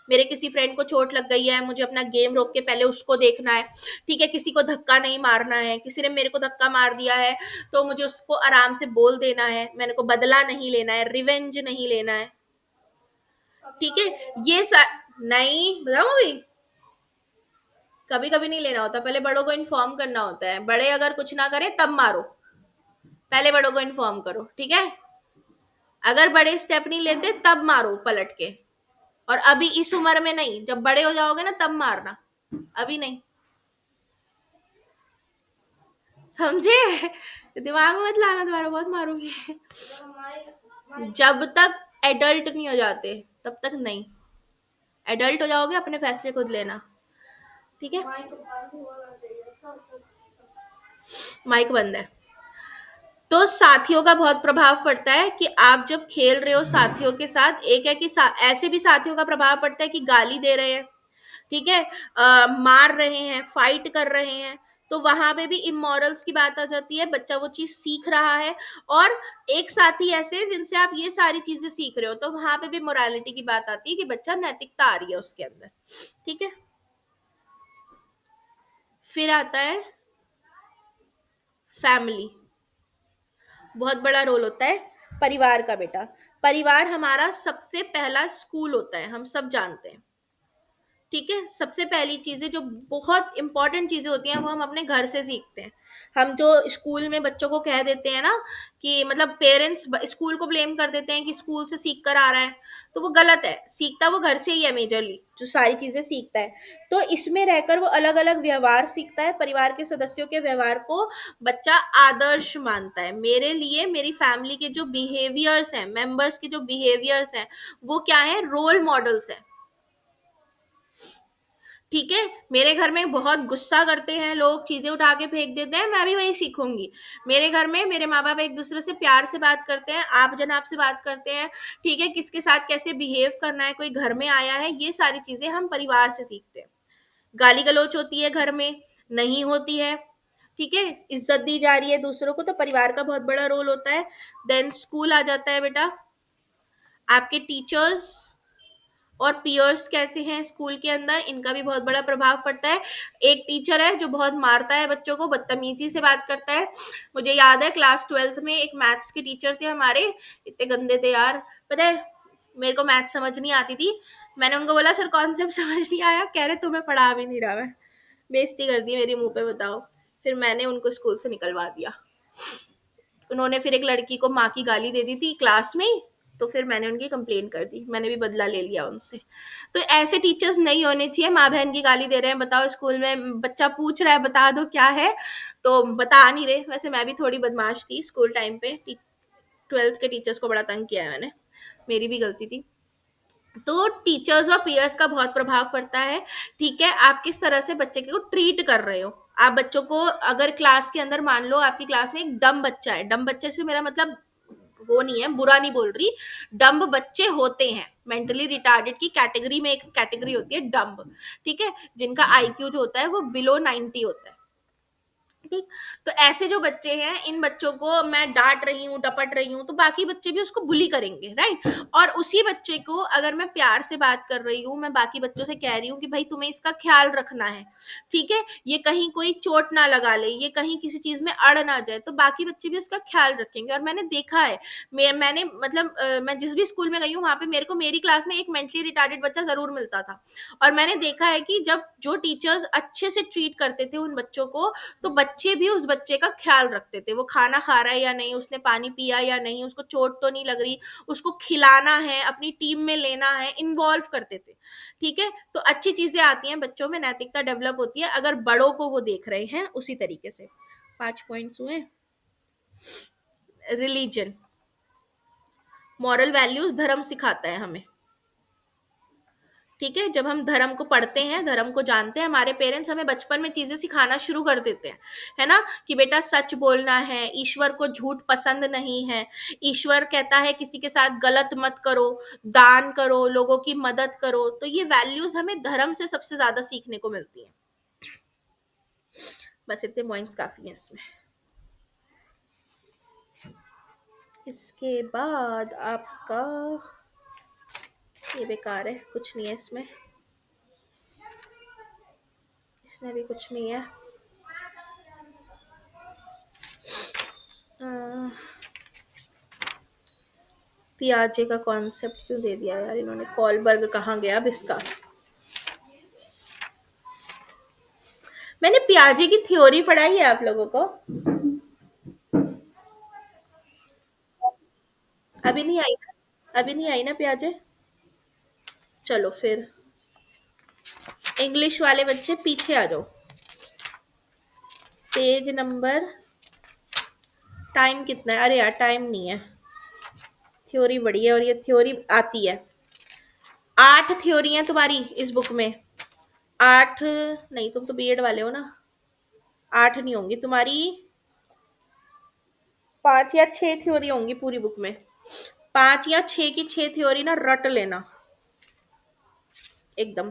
मेरे किसी फ्रेंड को चोट लग गई है, मुझे अपना गेम रोक के पहले उसको देखना है। ठीक है, किसी को धक्का नहीं मारना है, किसी ने मेरे को धक्का मार दिया है तो मुझे उसको आराम से बोल देना है, मैंने को बदला नहीं लेना है, रिवेंज नहीं लेना है। ठीक है, नहीं बताऊं अभी, कभी कभी नहीं लेना होता, पहले बड़ों को इन्फॉर्म करना होता है। बड़े अगर कुछ ना करें तब मारो, पहले बड़ों को इन्फॉर्म करो। ठीक है, अगर बड़े स्टेप नहीं लेते तब मारो पलट के, और अभी इस उम्र में नहीं, जब बड़े हो जाओगे ना तब मारना, अभी नहीं, समझे? दिमाग में मत लाना, दोबारा बहुत मारूंगी। जब तक एडल्ट नहीं हो जाते तब तक नहीं, एडल्ट हो जाओगे अपने फैसले खुद लेना। ठीक है, माइक बंद है। तो साथियों का बहुत प्रभाव पड़ता है कि आप जब खेल रहे हो साथियों के साथ, एक है कि ऐसे भी साथियों का प्रभाव पड़ता है कि गाली दे रहे हैं, ठीक है, मार रहे हैं, फाइट कर रहे हैं, तो वहां पे भी इमोरल्स की बात आ जाती है, बच्चा वो चीज सीख रहा है। और एक साथी ऐसे जिनसे आप ये सारी चीजें सीख रहे हो, तो वहां पे भी मोरालिटी की बात आती है कि बच्चा नैतिकता आ रही है उसके अंदर। ठीक है, फिर आता है फैमिली, बहुत बड़ा रोल होता है परिवार का बेटा। परिवार हमारा सबसे पहला स्कूल होता है, हम सब जानते हैं। ठीक है, सबसे पहली चीजें जो बहुत इंपॉर्टेंट चीजें होती हैं वो हम अपने घर से सीखते हैं। हम जो स्कूल में बच्चों को कह देते हैं ना कि मतलब पेरेंट्स स्कूल को ब्लेम कर देते हैं कि स्कूल से सीख कर आ रहा है, तो वो गलत है। सीखता वो घर से ही है, मेजरली जो सारी चीजें सीखता है। तो इसमें रहकर वो अलग अलग व्यवहार सीखता है, परिवार के सदस्यों के व्यवहार को बच्चा आदर्श मानता है। मेरे लिए मेरी फैमिली के जो बिहेवियर्स हैं, मेंबर्स के जो बिहेवियर्स हैं, वो क्या है, रोल मॉडल्स हैं। ठीक है, मेरे घर में बहुत गुस्सा करते हैं लोग, चीजें उठा के फेंक देते हैं, मैं भी वही सीखूंगी। मेरे घर में मेरे माँ बाप एक दूसरे से प्यार से बात करते हैं, आप जनाब से बात करते हैं। ठीक है, किसके साथ कैसे बिहेव करना है, कोई घर में आया है, ये सारी चीजें हम परिवार से सीखते हैं। गाली गलौच होती है घर में, नहीं होती है। ठीक है, इज्जत दी जा रही है दूसरों को, तो परिवार का बहुत बड़ा रोल होता है। देन स्कूल आ जाता है बेटा, आपके टीचर्स और पियर्स कैसे हैं स्कूल के अंदर, इनका भी बहुत बड़ा प्रभाव पड़ता है। एक टीचर है जो बहुत मारता है बच्चों को, बदतमीजी से बात करता है। मुझे याद है क्लास 12th में एक मैथ्स के टीचर थे हमारे, इतने गंदे थे यार। पता है, मेरे को मैथ्स समझ नहीं आती थी, मैंने उनको बोला सर कॉन्सेप्ट समझ नहीं आया, कह रहे तुम्हें पढ़ा भी नहीं रहा मैं। बेइज्जती कर दी मेरी मुंह पे, बताओ। फिर मैंने उनको स्कूल से निकलवा दिया। उन्होंने फिर एक लड़की को माँ की गाली दे दी थी क्लास में ही, तो फिर मैंने उनकी कंप्लेन कर दी, मैंने भी बदला ले लिया उनसे। तो ऐसे टीचर्स नहीं होने चाहिए। माँ बहन की गाली दे रहे हैं, बताओ स्कूल में बच्चा पूछ रहा है बता दो क्या है, तो बता नहीं रहे। वैसे मैं भी थोड़ी बदमाश थी स्कूल टाइम पे, 12th के टीचर्स को बड़ा तंग किया है मैंने, मेरी भी गलती थी। तो टीचर्स और पीयर्स का बहुत प्रभाव पड़ता है। ठीक है, आप किस तरह से बच्चे को ट्रीट कर रहे हो। आप बच्चों को अगर क्लास के अंदर, मान लो आपकी क्लास में एक डम बच्चा है, डम बच्चे से मेरा मतलब वो नहीं है, बुरा नहीं बोल रही, डम्ब बच्चे होते हैं, मेंटली रिटार्डेड की कैटेगरी में एक कैटेगरी होती है डम्ब। ठीक है, जिनका आईक्यू जो होता है वो बिलो 90 होता है। ठीक, तो ऐसे जो बच्चे हैं, इन बच्चों को मैं डांट रही हूँ, डपट रही हूँ, तो बाकी बच्चे भी उसको बुली करेंगे, राइट। और उसी बच्चे को अगर मैं प्यार से बात कर रही हूँ, मैं बाकी बच्चों से कह रही हूँ कि भाई तुम्हें इसका ख्याल रखना है, ठीक है, ये कहीं कोई चोट ना लगा ले, ये कहीं किसी चीज में अड़ ना जाए, तो बाकी बच्चे भी उसका ख्याल रखेंगे। और मैंने देखा है, मैंने मतलब मैं जिस भी स्कूल में गई हूँ वहां पे मेरे को मेरी क्लास में एक मेंटली रिटार्डेड बच्चा जरूर मिलता था। और मैंने देखा है कि जब जो टीचर्स अच्छे से ट्रीट करते थे उन बच्चों को, तो बच्चे भी उस बच्चे का ख्याल रखते थे, वो खाना खा रहा है या नहीं, उसने पानी पिया या नहीं, उसको चोट तो नहीं लग रही, उसको खिलाना है, अपनी टीम में लेना है, इन्वॉल्व करते थे। ठीक है, तो अच्छी चीजें आती हैं बच्चों में, नैतिकता डेवलप होती है अगर बड़ों को वो देख रहे हैं उसी तरीके से। 5 पॉइंट्स हुए। रिलीजन, मॉरल वैल्यूज धर्म सिखाता है हमें। ठीक है, जब हम धर्म को पढ़ते हैं, धर्म को जानते हैं, हमारे पेरेंट्स हमें बचपन में चीजें सिखाना शुरू कर देते हैं, है ना, कि बेटा सच बोलना है, ईश्वर को झूठ पसंद नहीं है, ईश्वर कहता है किसी के साथ गलत मत करो, दान करो, लोगों की मदद करो। तो ये वैल्यूज हमें धर्म से सबसे ज्यादा सीखने को मिलती हैं। बस इतने पॉइंट्स काफी हैं इसमें। इसके बाद आपका ये बेकार है, कुछ नहीं है इसमें, इसमें भी कुछ नहीं है। पियाजे का कॉन्सेप्ट क्यों दे दिया यार इन्होंने, कॉलबर्ग कहाँ गया अब इसका। मैंने पियाजे की थ्योरी पढ़ाई है आप लोगों को? अभी नहीं आई ना, अभी नहीं आई ना पियाजे। चलो फिर इंग्लिश वाले बच्चे पीछे आ जाओ, पेज नंबर, टाइम कितना है, अरे यार टाइम नहीं है, थ्योरी बड़ी है और ये थ्योरी आती है, 8 थ्योरी है तुम्हारी इस बुक में। 8 नहीं, तुम तो बीएड वाले हो ना, 8 नहीं होंगी तुम्हारी, 5 या 6 थ्योरी होंगी पूरी बुक में। 5 या 6 की 6 थ्योरी ना रट लेना एकदम।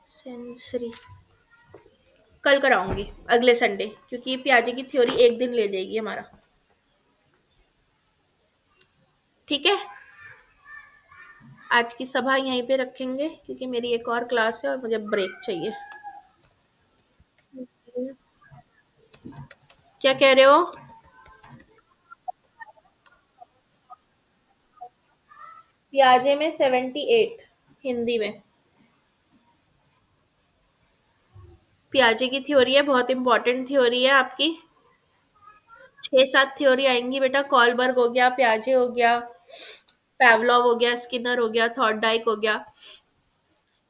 सेंसरी कल कराऊंगी, अगले संडे, क्योंकि प्याजे की थ्योरी एक दिन ले जाएगी हमारा। ठीक है, आज की सभा यहीं पे रखेंगे क्योंकि मेरी एक और क्लास है और मुझे ब्रेक चाहिए। क्या कह रहे हो? प्याजे में 78 हिंदी में। प्याजे की थ्योरी है, बहुत इंपॉर्टेंट थ्योरी है आपकी। 6-7 थ्योरी आएंगी बेटा, कॉलबर्ग हो गया, प्याजे हो गया, पैवलॉव हो गया, स्किनर हो गया, थॉर्नडाइक हो गया।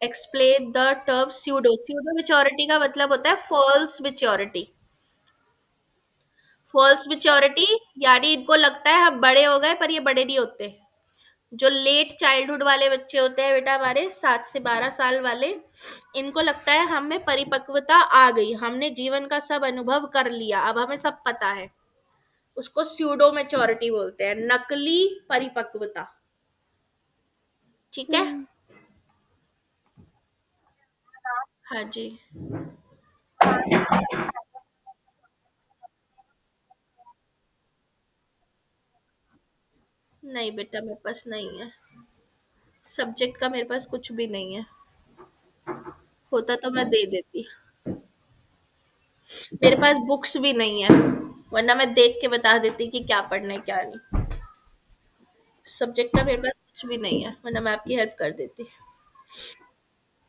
Explain the term pseudo, pseudo maturity का मतलब होता है फॉल्स मेच्योरिटी। फॉल्स मेच्योरिटी यानी इनको लगता है हम बड़े हो गए, पर ये बड़े नहीं होते। जो लेट चाइल्डहुड वाले बच्चे होते हैं बेटा, हमारे 7 से 12 साल वाले, इनको लगता है हम में परिपक्वता आ गई, हमने जीवन का सब अनुभव कर लिया, अब हमें सब पता है। उसको स्यूडो मेच्योरिटी बोलते हैं, नकली परिपक्वता। ठीक है। हाँ जी। नहीं बेटा मेरे पास नहीं है, सब्जेक्ट का मेरे पास कुछ भी नहीं है, होता तो मैं दे देती। मेरे पास बुक्स भी नहीं है, वरना मैं देख के बता देती कि क्या पढ़ना है क्या नहीं। सब्जेक्ट का मेरे पास कुछ भी नहीं है, वरना मैं आपकी हेल्प कर देती।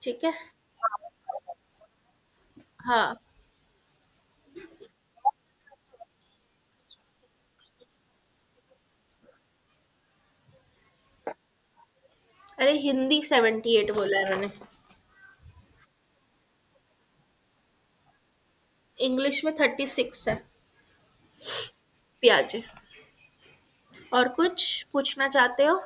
ठीक है। हाँ। अरे हिंदी 78 बोला है मैंने, इंग्लिश में 36 है प्याजे। और कुछ पूछना चाहते हो?